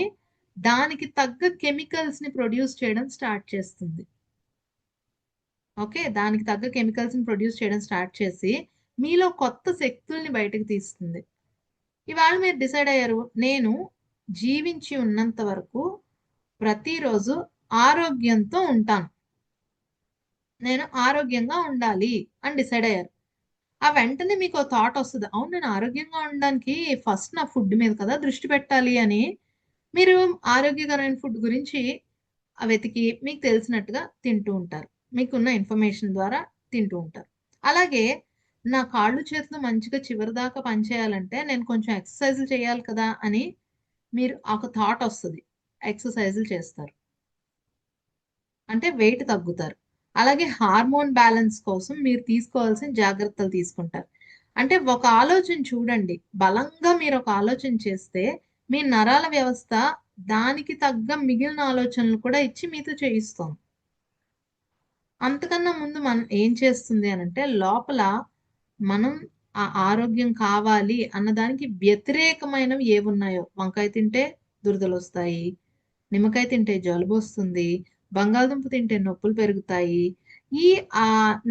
[SPEAKER 1] దానికి తగ్గ కెమికల్స్‌ని ప్రొడ్యూస్ చేయడం స్టార్ట్ చేస్తుంది. ఓకే. దానికి తగ్గ కెమికల్స్‌ని ప్రొడ్యూస్ చేయడం స్టార్ట్ చేసి మీలో కొత్త శక్తుల్ని బయటకు తీస్తుంది. ఇవాళ మీరు డిసైడ్ అయ్యారు. నేను జీవించి ఉన్నంత వరకు ప్రతిరోజు ఆరోగ్యంతో ఉంటాను. నేను ఆరోగ్యంగా ఉండాలి అని డిసైడ్ అయ్యారు. ఆ వెంటనే మీకో థాట్ ఒస్తది. అవును నేను ఆరోగ్యంగా ఉండడానికి ఫస్ట్ నా ఫుడ్ మీద కదా దృష్టి పెట్టాలి అని మీరు ఆరోగ్యకరమైన ఫుడ్ గురించి వెతికి మీకు తెలిసినట్టుగా తింటూ ఉంటారు. మీకున్న ఇన్ఫర్మేషన్ ద్వారా తింటూ ఉంటారు. అలాగే నా కాళ్ళు, చేతులు మంచిగా చివరిదాకా పనిచేయాలంటే నేను కొంచెం ఎక్సర్‌సైజులు చేయాలి కదా! అని మీరు ఒక థాట్ ఒస్తది. ఎక్సర్‌సైజులు చేస్తారు. అంటే వెయిట్ తగ్గుతారు. అలాగే హార్మోన్ బ్యాలెన్స్ కోసం మీరు తీసుకోవాల్సిన జాగ్రత్తలు తీసుకుంటారు. అంటే ఒక ఆలోచన చూడండి. బలంగా మీరొక ఆలోచన చేస్తే మీ నరాల వ్యవస్థ దానికి తగ్గ మిగిలిన ఆలోచనలు కూడా ఇచ్చి మీతో చేయిస్తోంది. అంతకన్నా ముందు మనం ఏం చేస్తుంది అనంటే లోపల మనం ఆ ఆరోగ్యం కావాలి అన్నదానికి వ్యతిరేకమైనవి ఏవున్నాయో వంకాయ తింటే దురదలొస్తాయి. నిమ్మకాయ తింటే జలుబొస్తుంది. బంగాళదుంప తింటే నొప్పులు పెరుగుతాయి. ఈ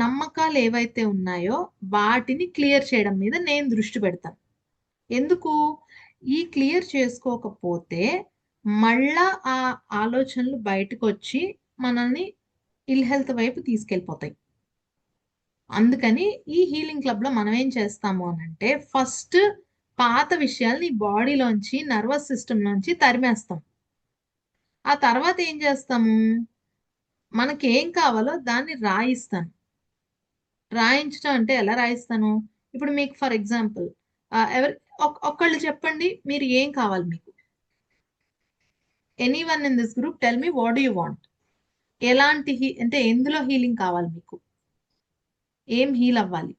[SPEAKER 1] నమ్మకాలు ఏవైతే ఉన్నాయో వాటిని క్లియర్ చేయడం మీద నేను దృష్టి పెడతాను. ఎందుకు? ఈ క్లియర్ చేసుకోకపోతే మళ్ళా ఆ ఆలోచనలు బయటకొచ్చి మనల్ని ఇల్ హెల్త్ వైపు తీసుకెళ్ళిపోతాయి. అందుకని ఈ హీలింగ్ క్లబ్‌లో మనమేం చేస్తాము అనంటే ఫస్ట్ పాత విషయాల్ని బాడీలోంచి, నర్వస్ సిస్టమ్‌లోంచి తరిమేస్తాం. ఆ తర్వాత ఏం చేస్తాము? మనకేం కావాలో దాన్ని రాయిస్తాను. రాయించటం అంటే ఎలా రాయిస్తాను? ఇప్పుడు మీకు ఫర్ ఎగ్జాంపుల్ ఎవరి ఒకళ్ళు చెప్పండి మీరు ఏం కావాలి మీకు? Anyone in this group tell me what do you want? ఎలాంటి అంటే ఎందులో హీలింగ్ కావాలి మీకు? ఏం హీల్ అవ్వాలి?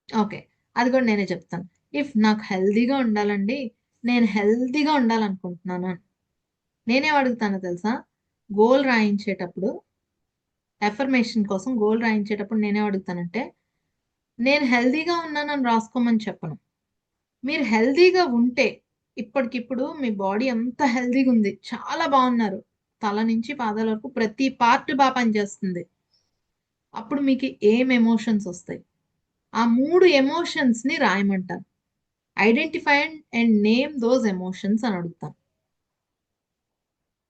[SPEAKER 1] ఓకే. అది కూడా నేనే చెప్తాను. నాకు హెల్తీగా ఉండాలండి. నేను హెల్తీగా ఉండాలనుకుంటున్నాను అని. నేనేం అడుగుతానో తెలుసా? గోల్ రాయించేటప్పుడు అఫర్మేషన్ కోసం గోల్ రాయించేటప్పుడు నేనేం అడుగుతానంటే, నేను హెల్తీగా ఉన్నానని రాసుకోమని చెప్పను. మీరు హెల్తీగా ఉంటే, ఇప్పటికిప్పుడు మీ బాడీ అంత హెల్తీగుంది. చాలా బావున్నారు. తల నుంచి పాదాల వరకు ప్రతి పార్ట్ పనిచేస్తుంది. అప్పుడు మీకు ఏం ఎమోషన్స్ ఒస్తాయి? ఆ 3 ఎమోషన్స్‌ని రాయమంటాను. Identify and name those emotions అని అడుగుతాను.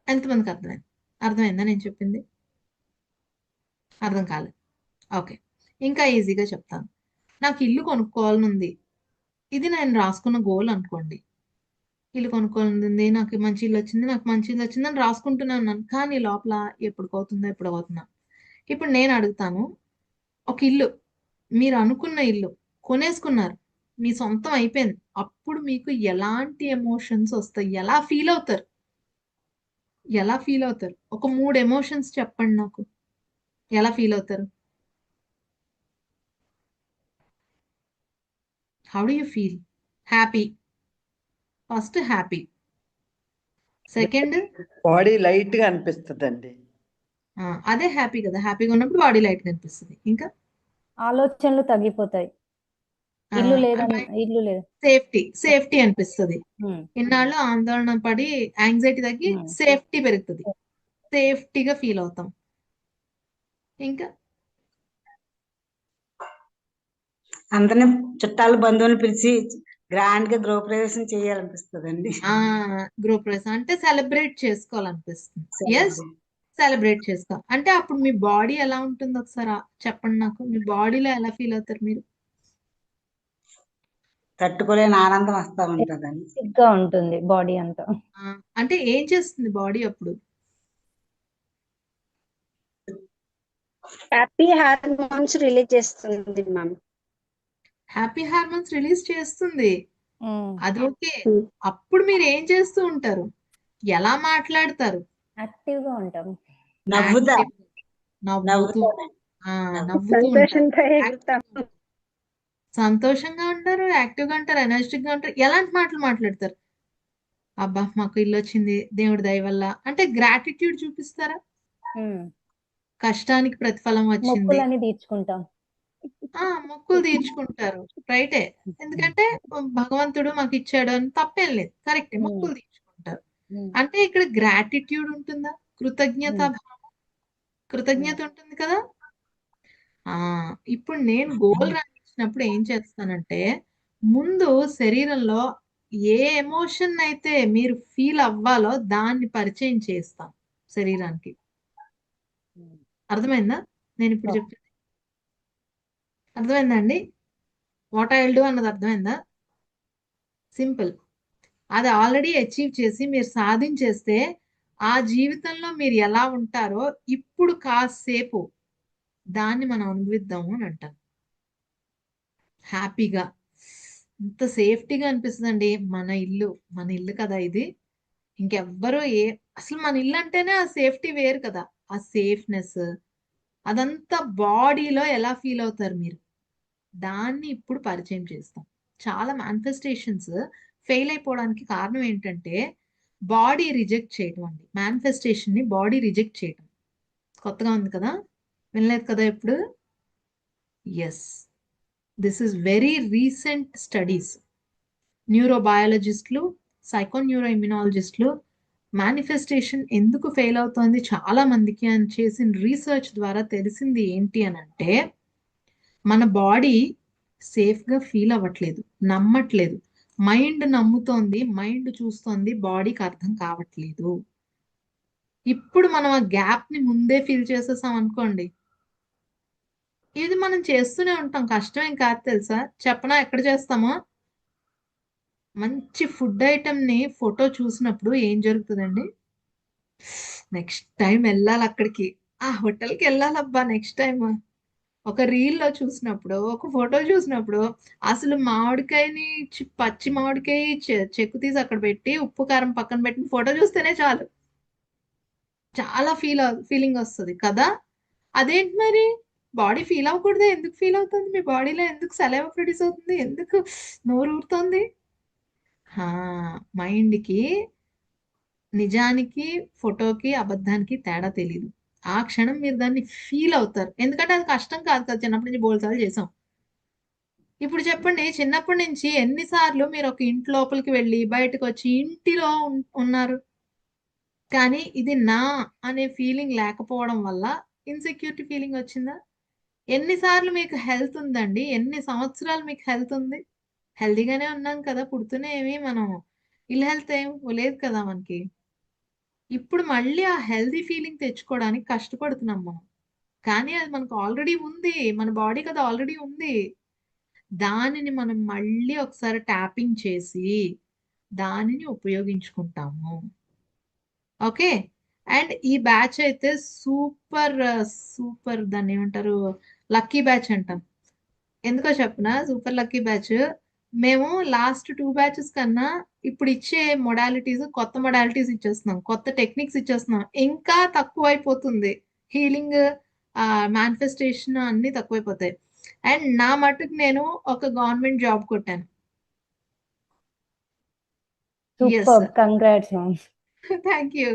[SPEAKER 1] ఎంతమందికి అర్థమైంది? అర్థమైందా నేను చెప్పింది? అర్థం కాలేదు. ఓకే. ఇంకా ఈజీగా చెప్తాను. నాకు ఇల్లు కొనుక్కోవాలని ఉంది. ఇది నేను రాసుకున్న గోల్ అనుకోండి. ఇల్లు కొనుక్కోవాలని ఉంది. నాకు మంచి ఇల్లు వచ్చింది. నాకు మంచి ఇల్లు వచ్చిందని రాసుకుంటూనే ఉన్నాను. కానీ లోపల ఎప్పటికవుతుందో ఎప్పుడవుతుందా. ఇప్పుడు నేను అడుగుతాను. ఒక ఇల్లు మీరు అనుకున్న ఇల్లు కొనేసుకున్నారు. మీ సొంతం అయిపోయింది. అప్పుడు మీకు ఎలాంటి ఎమోషన్స్ వస్తాయి? ఎలా ఫీల్ అవుతారు? ఎలా ఫీల్ అవుతారు? ఒక 3 ఎమోషన్స్ చెప్పండి నాకు. ఎలా ఫీల్ అవుతారు? How do you feel? Happy. First happy. Second
[SPEAKER 2] body light గా అనిపిస్తుందండి.
[SPEAKER 1] అదే హ్యాపీ కదా. హ్యాపీగా ఉన్నప్పుడు బాడీ లైట్ కనిపిస్తుంది. ఇంకా
[SPEAKER 3] ఆలోచనలు తగ్గిపోతాయి. ఇల్లు లేదని ఇల్లు లేదు.
[SPEAKER 1] సేఫ్టీ సేఫ్టీ అనిపిస్తుంది.
[SPEAKER 3] ఉమ్,
[SPEAKER 1] ఇన్నాళ్ళు ఆందోళన పడి యాంగ్జైటీ తగ్గి
[SPEAKER 3] ఉమ్.
[SPEAKER 1] సేఫ్టీ పెరుగుతుంది. సేఫ్టీగా ఫీల్ అవుతాం. ఇంకా
[SPEAKER 4] అందరిని చుట్టాలు బంధువులు పిలిచి గ్రాండ్ గా గృహప్రవేశం చేయాలనిపిస్తుందండి.
[SPEAKER 1] గృహప్రవేశం అంటే సెలబ్రేట్ చేసుకోవాలనిపిస్తుంది. ఎస్, సెలబ్రేట్ చేసుకో అంటే అప్పుడు మీ బాడీ ఎలా ఉంటుంది ఒకసారి చెప్పండి నాకు. మీ బాడీలో ఎలా ఫీల్ అవుతారు మీరు?
[SPEAKER 4] తట్టుకోలేని ఆనందం వస్తా ఉంటదండి.
[SPEAKER 3] గా ఉంటుంది బాడీ అంతా.
[SPEAKER 1] అంటే ఏం చేస్తుంది బాడీ అప్పుడు?
[SPEAKER 5] హ్యాపీ హార్మోన్స్ రిలీజ్ చేస్తుంది మ్యామ్.
[SPEAKER 1] హ్యాపీ హార్మోన్స్ రిలీజ్ చేస్తుంది.
[SPEAKER 3] ఉమ్,
[SPEAKER 1] అది ఓకే. అప్పుడు మీరు ఏం చేస్తూ ఉంటారు? ఎలా మాట్లాడతారు?
[SPEAKER 3] యాక్టివ్ గా ఉంటాం.
[SPEAKER 4] నవ్వుతా
[SPEAKER 1] Active. నవ్వుతూ నవ్వుతూ ఉంటారు.
[SPEAKER 5] సంతోషంగా ఎగురుతాం.
[SPEAKER 1] సంతోషంగా ఉంటారు, యాక్టివ్ గా ఉంటారు, ఎనర్జెటిక్ గా ఉంటారు. ఎలాంటి మాటలు మాట్లాడతారు? అబ్బా మాకు ఇల్లు వచ్చింది దేవుడి దయ వల్ల అంటే గ్రాటిట్యూడ్ చూపిస్తారా?
[SPEAKER 3] ఉమ్,
[SPEAKER 1] కష్టానికి ప్రతిఫలం వచ్చింది.
[SPEAKER 3] మొక్కులని తీర్చుకుంటాం.
[SPEAKER 1] మొక్కులు తీర్చుకుంటారు. రైటే. ఎందుకంటే భగవంతుడు మాకు ఇచ్చాడు అని తప్పేం లేదు. కరెక్టే, మొక్కులు తీర్చుకుంటారు.
[SPEAKER 3] ఉమ్,
[SPEAKER 1] అంటే ఇక్కడ గ్రాటిట్యూడ్ ఉంటుందా? కృతజ్ఞత భావం, కృతజ్ఞత ఉంటుంది కదా. ఇప్పుడు నేను గోల్ రాయించినప్పుడు ఏం చేస్తానంటే ముందు శరీరంలో ఏ ఎమోషన్ అయితే మీరు ఫీల్ అవ్వాలో దాన్ని పరిచయం చేస్తాం శరీరానికి. అర్థమైందా నేను ఇప్పుడు చెప్పింది? అర్థమైందా అండి? వాట్ ఐ విల్ డూ అన్నది అర్థమైందా? సింపుల్. అది ఆల్రెడీ అచీవ్ చేసి మీరు సాధించేస్తే ఆ జీవితంలో మీరు ఎలా ఉంటారో ఇప్పుడు కాసేపు దాన్ని మనం అనుభవిద్దాము అని అంటాను. హ్యాపీగా ఇంత సేఫ్టీగా అనిపిస్తుందండి. మన ఇల్లు కదా ఇది. ఇంకెవ్వరూ అసలు మన ఇల్లు అంటేనే ఆ సేఫ్టీ వేరు కదా. ఆ సేఫ్నెస్ అదంతా బాడీలో ఎలా ఫీల్ అవుతారు మీరు? దాన్ని ఇప్పుడు పరిచయం చేస్తాం. చాలా మేనిఫెస్టేషన్స్ ఫెయిల్ అయిపోవడానికి కారణం ఏంటంటే బాడీ రిజెక్ట్ చేయడం అండి. మేనిఫెస్టేషన్ ని బాడీ రిజెక్ట్ చేయడం. కొత్తగా ఉంది కదా, వినలేదు కదా ఇప్పుడు? Yes, this is very recent studies. న్యూరోబయాలజిస్టులు, సైకోన్యూరో ఇమ్యునాలజిస్టులు మేనిఫెస్టేషన్ ఎందుకు ఫెయిల్ అవుతోంది చాలా మందికి అని చేసిన రీసెర్చ్ ద్వారా తెలిసింది ఏంటి అని అంటే మన బాడీ సేఫ్గా ఫీల్ అవ్వట్లేదు, నమ్మట్లేదు. మైండ్ నమ్ముతోంది, మైండ్ చూస్తోంది, బాడీకి అర్థం కావట్లేదు. ఇప్పుడు మనం ఆ గ్యాప్ ని ముందే ఫిల్ చేసేసాం అనుకోండి, ఇది మనం చేస్తూనే ఉంటాం. కష్టం ఏం కాదు తెలుసా. చెప్పనా ఎక్కడ చేస్తామో? మంచి ఫుడ్ ఐటమ్ ని ఫోటో చూసినప్పుడు ఏం జరుగుతుందండి? నెక్స్ట్ టైం వెళ్ళాలి అక్కడికి, ఆ హోటల్కి వెళ్ళాలబ్బా నెక్స్ట్ టైం. ఒక రీల్లో చూసినప్పుడు, ఒక ఫోటో చూసినప్పుడు అసలు మామిడికాయని పచ్చి మామిడికాయ చెక్కు తీసి అక్కడ పెట్టి ఉప్పు కారం పక్కన పెట్టిన ఫోటో చూస్తేనే చాలు చాలా ఫీలింగ్ వస్తుంది కదా. అదేంటి మరి బాడీ ఫీల్ అవ్వకూడదు? ఎందుకు ఫీల్ అవుతుంది? మీ బాడీలో ఎందుకు సలైవా ప్రొడ్యూస్ అవుతుంది? ఎందుకు నోరు ఊరుతోంది? మైండ్కి నిజానికి ఫోటోకి అబద్ధానికి తేడా తెలియదు. ఆ క్షణం మీరు దాన్ని ఫీల్ అవుతారు. ఎందుకంటే అది కష్టం కాదు కదా, చిన్నప్పటి నుంచి బోల్సార్లు చేసాం. ఇప్పుడు చెప్పండి, చిన్నప్పటి నుంచి ఎన్నిసార్లు మీరు ఒక ఇంటి లోపలికి వెళ్ళి బయటకు వచ్చి ఇంటిలో ఉన్నారు, కానీ ఇది నా అనే ఫీలింగ్ లేకపోవడం వల్ల ఇన్సెక్యూరిటీ ఫీలింగ్ వచ్చిందా? ఎన్నిసార్లు మీకు హెల్త్ ఉందండి? ఎన్ని సంవత్సరాలు మీకు హెల్త్ ఉంది? హెల్తీగానే ఉన్నాం కదా, పుడుతూనే ఏమి మనం ఇల్ హెల్త్ ఏం లేదు కదా మనకి. ఇప్పుడు మళ్ళీ ఆ హెల్దీ ఫీలింగ్ తెచ్చుకోవడానికి కష్టపడుతున్నాం మనం. కానీ అది మనకు ఆల్రెడీ ఉంది. మన బాడీకి అది ఆల్రెడీ ఉంది. దానిని మనం మళ్ళీ ఒకసారి ట్యాపింగ్ చేసి దానిని ఉపయోగించుకుంటాము. ఓకే. అండ్ ఈ బ్యాచ్ అయితే సూపర్ సూపర్ దాన్ని ఏమంటారు, లక్కీ బ్యాచ్ అంటాం. ఎందుకో చెప్పనా సూపర్ లక్కీ బ్యాచ్? మేము లాస్ట్ 2 బ్యాచెస్ కన్నా ఇప్పుడు ఇచ్చే మొడాలిటీస్, కొత్త మొడాలిటీస్ ఇచ్చేస్తున్నాం, కొత్త టెక్నిక్స్ ఇచ్చేస్తున్నాం. ఇంకా తక్కువైపోతుంది హీలింగ్, మేనిఫెస్టేషన్ అన్ని తక్కువైపోతాయి. అండ్ నా మటుకు నేను ఒక గవర్నమెంట్ జాబ్ కొట్టాను. Yes,
[SPEAKER 3] super, congrats ma'am.
[SPEAKER 1] Thank you.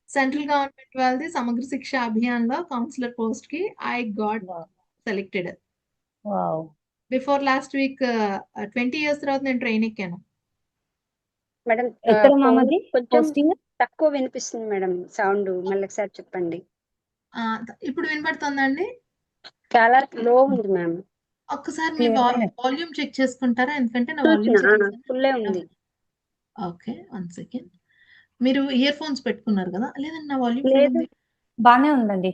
[SPEAKER 1] Central government వాళ్ళది సమగ్ర శిక్ష అభియాన్ లో కౌన్సిలర్ పోస్ట్ కి I got selected.
[SPEAKER 3] Wow.
[SPEAKER 1] Before last week 20 years తర్వాత నేను ట్రైన్ ఎక్కాను.
[SPEAKER 5] మేడం
[SPEAKER 3] ఎక్కడ మ్యామ్
[SPEAKER 5] ఫోన్
[SPEAKER 3] అది
[SPEAKER 5] కొంచెం
[SPEAKER 3] పోస్టింగ్?
[SPEAKER 5] తక్కువ వినిపిస్తుంది మేడం సౌండ్, మళ్ళీ ఒకసారి చెప్పండి.
[SPEAKER 1] ఆ, ఇప్పుడు వినపడుతుందండి?
[SPEAKER 5] చాలా లో ఉంది మ్యామ్.
[SPEAKER 1] ఒక్కసారి మీ
[SPEAKER 3] క్లియర్ గా
[SPEAKER 1] వాల్యూమ్ చెక్ చేసుకుంటారా? ఎందుకంటే నా వాల్యూమ్
[SPEAKER 5] చూసిన ఫుల్లే ఉంది.
[SPEAKER 1] Okay, 1 second. మీరు ఇయర్ ఫోన్స్ పెట్టుకున్నారు కదా? లేదండి, నా వాల్యూమ్ ఫుల్
[SPEAKER 5] లేదు.
[SPEAKER 1] ఉంది.
[SPEAKER 3] బానే ఉందండి,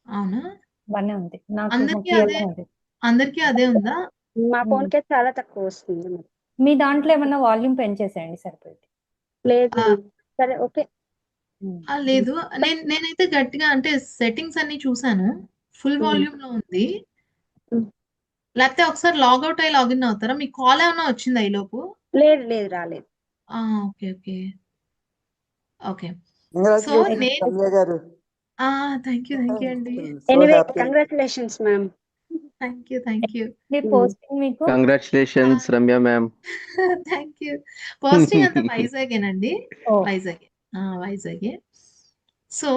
[SPEAKER 1] అవునా?
[SPEAKER 3] బానే ఉంది, నాకు
[SPEAKER 1] అందరికీ
[SPEAKER 3] క్లియర్
[SPEAKER 1] అదే
[SPEAKER 3] గా ఉంది.
[SPEAKER 1] అందరికీ అదే ఉందా?
[SPEAKER 5] మా ఫోన్ కే చాలా తక్కువ వస్తుంది మేడం.
[SPEAKER 3] మీ దాంట్లో ఏమన్నా వాల్యూమ్ పెంచేసేయండి సరిపోయింది.
[SPEAKER 5] లేదు
[SPEAKER 1] ఆ,
[SPEAKER 5] ma'am. సరే ఓకే.
[SPEAKER 1] లేదు, నేనైతే గట్టిగా అంటే సెట్టింగ్స్ అన్ని చూసాను, ఫుల్ వాల్యూమ్ లో ఉంది.
[SPEAKER 5] Mm.
[SPEAKER 1] లేకపోతే ఒకసారి లాగౌట్ అయ్యి లాగిన్ అవుతారా? మీకు కాల్ ఏమైనా వచ్చిందా ఈ లోపు?
[SPEAKER 5] లేదు లేదు రాలేదు.
[SPEAKER 1] Okay okay okay. So
[SPEAKER 2] congratulations
[SPEAKER 1] నేను
[SPEAKER 2] రమ్య గారు.
[SPEAKER 1] థ్యాంక్ యూ అండి.
[SPEAKER 2] So
[SPEAKER 5] anyway
[SPEAKER 2] happy.
[SPEAKER 5] Congratulations ma'am.
[SPEAKER 1] Thank you.
[SPEAKER 3] Posting మీకు
[SPEAKER 6] congratulations Ramya ma'am.
[SPEAKER 1] Thank you. Posting అంతా వైజాగేనండి.
[SPEAKER 3] ఓ
[SPEAKER 1] వైజాగే. సో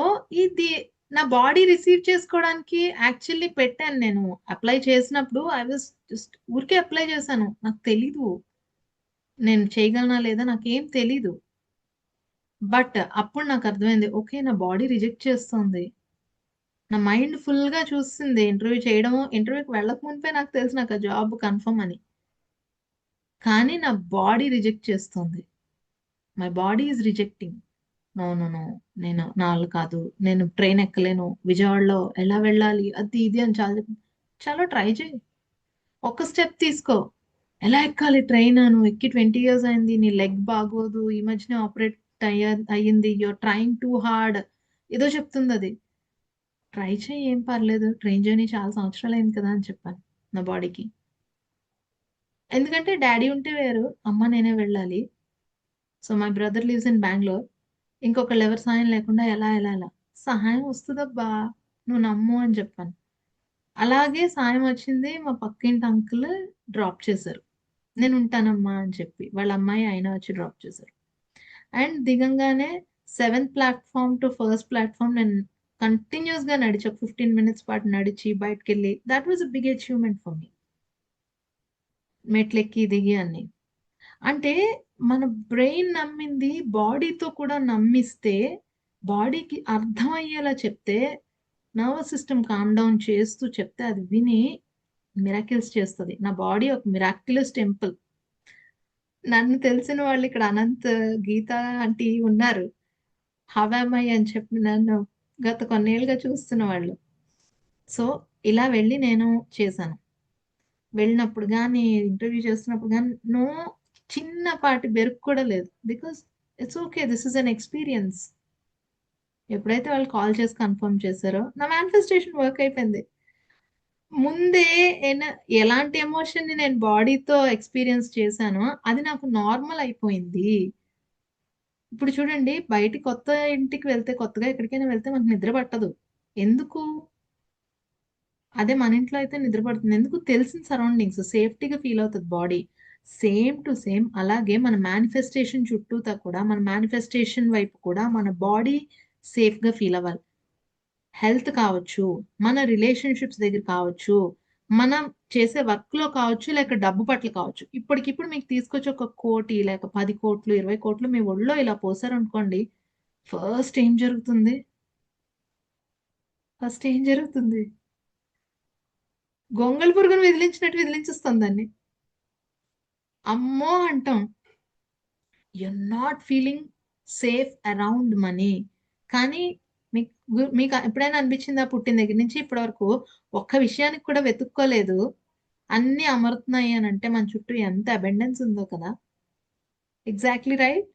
[SPEAKER 1] ఇది నా బాడీ రిసీవ్ చేసుకోవడానికి యాక్చువల్లీ పెట్టాను. నేను అప్లై చేసినప్పుడు ఐ వాజ్ జస్ట్ ఊరికే అప్లై చేశాను. నాకు తెలీదు నేను చేయగలనా లేదా, నాకేం తెలీదు. బట్ అప్పుడు నాకు అర్థమైంది, ఓకే నా బాడీ రిజెక్ట్ చేస్తుంది. నా మైండ్ ఫుల్ గా చూస్తుంది. ఇంటర్వ్యూకి వెళ్ళక ముందే నాకు తెలుసు నాకు ఆ జాబ్ కన్ఫర్మ్ అని. కానీ నా బాడీ రిజెక్ట్ చేస్తుంది. My body is rejecting. No no no, నేను నా వల్ల కాదు, నేను ట్రైన్ ఎక్కలేను, విజయవాడలో ఎలా వెళ్ళాలి, అది ఇది అని చాలా ట్రై చేయి, ఒక స్టెప్ తీసుకో. ఎలా ఎక్కాలి ట్రైన్? నువ్వు ఎక్కి 20 years అయింది, నీ లెగ్ బాగోదు, ఈ మధ్యనే ఆపరేట్ అయ్యింది, యూఆర్ ట్రైంగ్ టూ హార్డ్, ఏదో చెప్తుంది అది. ట్రై చేయి, ఏం పర్లేదు, ట్రైన్ జర్నీ చాలా సంవత్సరాలు అయింది కదా అని చెప్పాను నా బాడీకి. ఎందుకంటే డాడీ ఉంటే వేరు, అమ్మ నేనే వెళ్ళాలి. So my brother lives in Bengaluru. ఇంకొకళ్ళు ఎవరి సాయం లేకుండా ఎలా సహాయం వస్తుందబ్బా, నువ్వు నమ్ము అని చెప్పాను. అలాగే సాయం వచ్చింది. మా పక్కింటి అంకుల్ డ్రాప్ చేశారు. నేను ఉంటానమ్మా అని చెప్పి వాళ్ళ అమ్మాయి ఆయన వచ్చి డ్రాప్ చేశారు. అండ్ దిగంగానే 7th platform to 1st platform నేను కంటిన్యూస్ గా నడిచి ఒక 15 minutes పాటు నడిచి బయటకు వెళ్ళి, that was a big achievement for me. మెట్లెక్కి దిగి అన్ని. అంటే మన బ్రెయిన్ నమ్మింది బాడీతో కూడా నమ్మిస్తే, బాడీకి అర్థమయ్యేలా చెప్తే, నర్వస్ సిస్టమ్ కామ్ డౌన్ చేస్తూ చెప్తే అది విని మిరాకిల్స్ చేస్తుంది. నా బాడీ ఒక మిరాక్యులస్ టెంపుల్. నన్ను తెలిసిన వాళ్ళు ఇక్కడ అనంత్, గీత ఆంటీ ఉన్నారు. హవామై అని చెప్పి నన్ను గత కొన్నేళ్ళుగా చూస్తున్న వాళ్ళు. సో ఇలా వెళ్ళి నేను చేశాను. వెళ్ళినప్పుడు కానీ ఇంటర్వ్యూ చేస్తున్నప్పుడు కానీ నో చిన్నపాటి బెరుకు కూడా లేదు. Because it's okay, this is an experience. ఎప్పుడైతే వాళ్ళు కాల్ చేసి కన్ఫర్మ్ చేశారో నా మేనిఫెస్టేషన్ వర్క్ అయిపోయింది. ముందే ఎలాంటి ఎమోషన్ ని నేను బాడీతో ఎక్స్పీరియన్స్ చేశానో అది నాకు నార్మల్ అయిపోయింది. ఇప్పుడు చూడండి, బయట కొత్త ఇంటికి వెళ్తే, కొత్తగా ఎక్కడికైనా వెళ్తే మనకు నిద్ర పట్టదు. ఎందుకు? అదే మన ఇంట్లో అయితే నిద్ర పడుతుంది. ఎందుకు? తెలిసిన సరౌండింగ్స్, సేఫ్టీగా ఫీల్ అవుతుంది బాడీ. సేమ్ టు సేమ్ అలాగే మన మేనిఫెస్టేషన్ చుట్టూతా కూడా, మన మేనిఫెస్టేషన్ వైపు కూడా మన బాడీ సేఫ్ గా ఫీల్ అవ్వాలి. హెల్త్ కావచ్చు, మన రిలేషన్షిప్స్ దగ్గర కావచ్చు, మనం చేసే వర్క్ లో కావచ్చు, లేక డబ్బు పట్ల కావచ్చు. ఇప్పటికిప్పుడు మీకు తీసుకొచ్చి 1 కోటి లేక 10 కోట్లు 20 కోట్లు మీ ఒళ్ళో ఇలా పోసారనుకోండి, ఫస్ట్ ఏం జరుగుతుంది? గొంగళి పురుగును విదిలించినట్టు విదిలించేస్తుంది దాన్ని. అమ్మో అంటాం. you're not feeling safe around money. కానీ మీకు ఎప్పుడైనా అనిపించిందా పుట్టిన దగ్గర నుంచి ఇప్పటి వరకు ఒక్క విషయానికి కూడా వెతుక్కోలేదు, అన్ని అమరుతున్నాయి అని అంటే మన చుట్టూ ఎంత అబెండెన్స్ ఉందో కదా. Exactly right.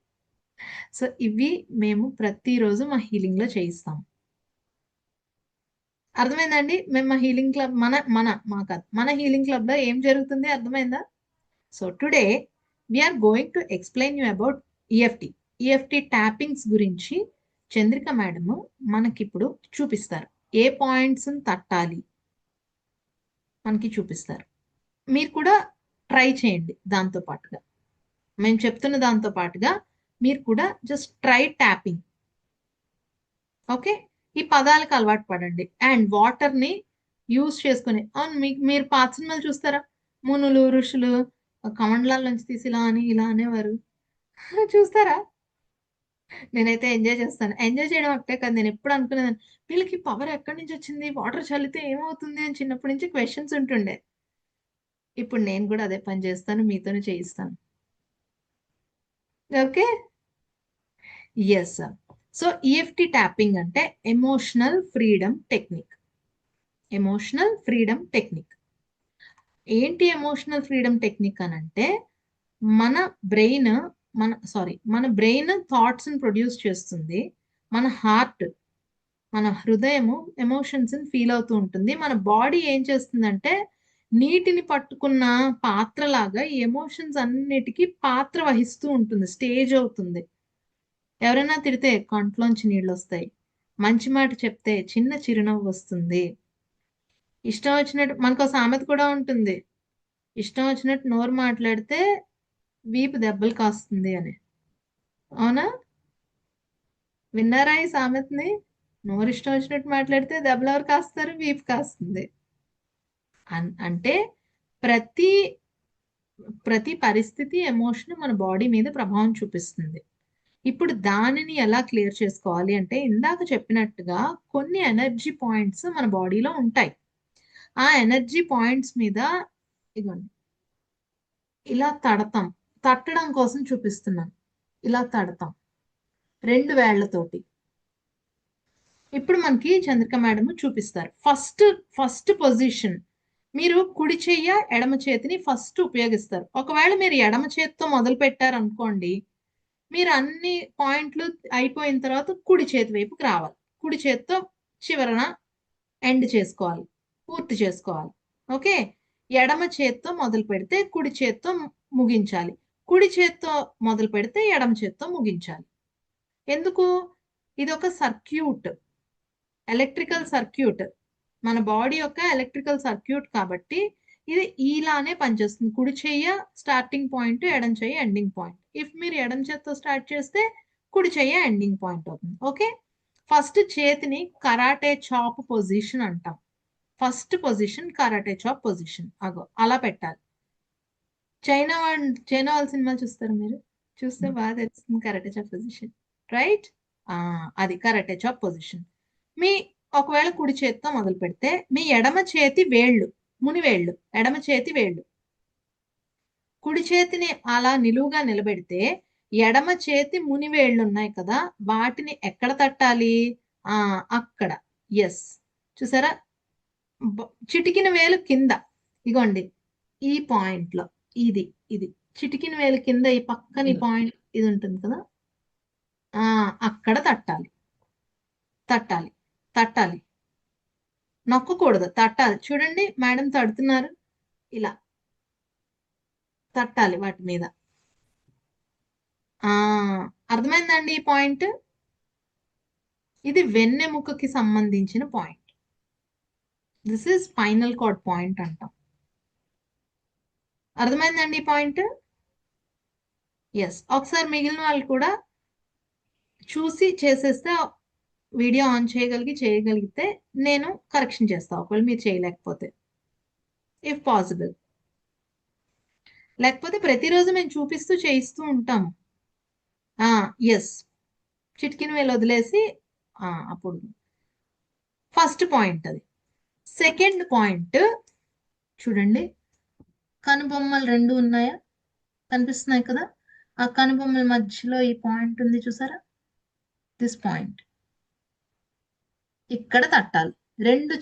[SPEAKER 1] సో ఇవి మేము ప్రతిరోజు మా హీలింగ్ లో చేయిస్తాం. అర్థమైందండి? మేము మా హీలింగ్ క్లబ్ మన హీలింగ్ క్లబ్ లో ఏం జరుగుతుంది అర్థమైందా? So today we're going to explain you about EFT tappings గురించి చంద్రిక మేడము మనకిప్పుడు చూపిస్తారు. ఏ పాయింట్స్ తట్టాలి మనకి చూపిస్తారు. మీరు కూడా ట్రై చేయండి. దాంతో పాటుగా మేము చెప్తున్న దాంతో పాటుగా మీరు కూడా జస్ట్ ట్రై ట్యాపింగ్. ఓకే, ఈ పదాలకు అలవాటు పడండి. అండ్ వాటర్ ని యూజ్ చేసుకుని, అవును మీరు పాత సినిమాలు చూస్తారా? మునులు ఋషులు కమండలాల నుంచి తీసి ఇలా అనేవారు. చూస్తారా? నేనైతే ఎంజాయ్ చేస్తాను. ఎంజాయ్ చేయడం ఒకటే కాదు, నేను ఎప్పుడు అనుకునేదాన్ని వీళ్ళకి పవర్ ఎక్కడి నుంచి వచ్చింది, వాటర్ చల్లితే ఏమవుతుంది అని చిన్నప్పటి నుంచి క్వశ్చన్స్ ఉంటుండే. ఇప్పుడు నేను కూడా అదే పని చేస్తాను, మీతోనే చేయిస్తాను. Okay, yes sir. So EFT tapping అంటే emotional freedom technique. Emotional freedom technique ఏంటి? ఎమోషనల్ ఫ్రీడమ్ టెక్నిక్ అని అంటే మన బ్రెయిన్ థాట్స్ ని ప్రొడ్యూస్ చేస్తుంది. మన హార్ట్, మన హృదయము ఎమోషన్స్ ని ఫీల్ అవుతూ ఉంటుంది. మన బాడీ ఏం చేస్తుందంటే నీటిని పట్టుకున్న పాత్రలాగా ఈ ఎమోషన్స్ అన్నిటికీ పాత్ర వహిస్తూ ఉంటుంది, స్టేజ్ అవుతుంది. ఎవరైనా తిడితే కంట్లోంచి నీళ్ళు వస్తాయి, మంచి మాట చెప్తే చిన్న చిరునవ్వు వస్తుంది. ఇష్టం వచ్చినట్టు, మనకు సామెత కూడా ఉంటుంది, ఇష్టం వచ్చినట్టు నోరు మాట్లాడితే వీపు దెబ్బలు కాస్తుంది అని. అవునా? విన్నారా ఈ సామెతని? నోరు ఇష్టం వచ్చినట్టు మాట్లాడితే దెబ్బలు ఎవరు కాస్తారు? వీపు కాస్తుంది. అంటే ప్రతి పరిస్థితి, ఎమోషన్ మన బాడీ మీద ప్రభావం చూపిస్తుంది. ఇప్పుడు దానిని ఎలా క్లియర్ చేసుకోవాలి అంటే ఇందాక చెప్పినట్టుగా కొన్ని ఎనర్జీ పాయింట్స్ మన బాడీలో ఉంటాయి. ఆ ఎనర్జీ పాయింట్స్ మీద ఇదిగోండి ఇలా తట్టడం కోసం చూపిస్తున్నాను. ఇలా తడతాం 2 వేళ్లతోటి. ఇప్పుడు మనకి చంద్రిక మేడం చూపిస్తారు. ఫస్ట్ పొజిషన్, మీరు కుడి చెయ్య ఎడమ చేతిని ఫస్ట్ ఉపయోగిస్తారు. ఒకవేళ మీరు ఎడమ చేతితో మొదలు పెట్టారు అనుకోండి, మీరు అన్ని పాయింట్లు అయిపోయిన తర్వాత కుడి చేతి వైపుకి రావాలి. కుడి చేతితో చివరన ఎండ్ చేసుకోవాలి, పూర్తి చేసుకోవాలి. ఓకే, ఎడమ చేత్తో మొదలు పెడితే కుడి చేత్తో ముగించాలి, కుడి చేత్తో మొదలు పెడితే ఎడమ చేత్తో ముగించాలి. ఎందుకు? ఇది ఒక సర్క్యూట్, ఎలక్ట్రికల్ సర్క్యూట్, మన బాడీ యొక్క ఎలక్ట్రికల్ సర్క్యూట్. కాబట్టి ఇది ఇలానే పనిచేస్తుంది. కుడి చెయ్య స్టార్టింగ్ పాయింట్, ఎడం చెయ్య ఎండింగ్ పాయింట్. ఇఫ్ మీరు ఎడం చేత్తో స్టార్ట్ చేస్తే కుడి చెయ్య ఎండింగ్ పాయింట్ అవుతుంది. ఓకే, ఫస్ట్ చేతిని కరాటే చాప్ పొజిషన్ అంటాం. First position karate chop position. అలా పెట్టాలి. చైనా వాళ్ళ సినిమాలు చూస్తారు మీరు? చూస్తే బాగా తెలుస్తుంది కరాటే చాప్ పొజిషన్, రైట్? అది కరాటే చాప్ పొజిషన్. ఒకవేళ కుడి చేతితో మొదలు పెడితే మీ ఎడమ చేతి వేళ్ళు, మునివేళ్ళు, ఎడమ చేతి వేళ్ళు, కుడి చేతిని అలా నిలువుగా నిలబెడితే ఎడమ చేతి మునివేళ్ళు ఉన్నాయి కదా, వాటిని ఎక్కడ తట్టాలి? అక్కడ. ఎస్, చూసారా? చిటికిన వేలు కింద, ఇగోండి ఈ పాయింట్ లో, ఇది చిటికిన వేలు కింద ఈ పక్కని పాయింట్ ఇది ఉంటుంది కదా, అక్కడ తట్టాలి. నొక్కకూడదు, తట్టాలి. చూడండి మేడం తడుతున్నారు, ఇలా తట్టాలి వాటి మీద. అర్థమైందండి ఈ పాయింట్? ఇది వెన్నెముకకి సంబంధించిన point. This is spinal cord point అంటాం. అర్థమైందండి ఈ పాయింట్? ఎస్. ఒకసారి మిగిలిన వాళ్ళు కూడా చూసి చేసేస్తే, వీడియో ఆన్ చేయగలిగితే నేను కరెక్షన్ చేస్తాను, ఒకవేళ మీరు చేయలేకపోతే, ఇఫ్ పాసిబుల్. లేకపోతే ప్రతిరోజు మేము చూపిస్తూ చేయిస్తూ ఉంటాము. ఎస్, చిటికిన వేలు వదిలేసి అప్పుడు ఫస్ట్ పాయింట్ అది. సెకండ్ పాయింట్ చూడండి, కనుబొమ్మలు 2 ఉన్నాయా? కనిపిస్తున్నాయి కదా. ఆ కనుబొమ్మల మధ్యలో ఈ పాయింట్ ఉంది చూసారా, దిస్ పాయింట్ ఇక్కడ తట్టాలి. రెండు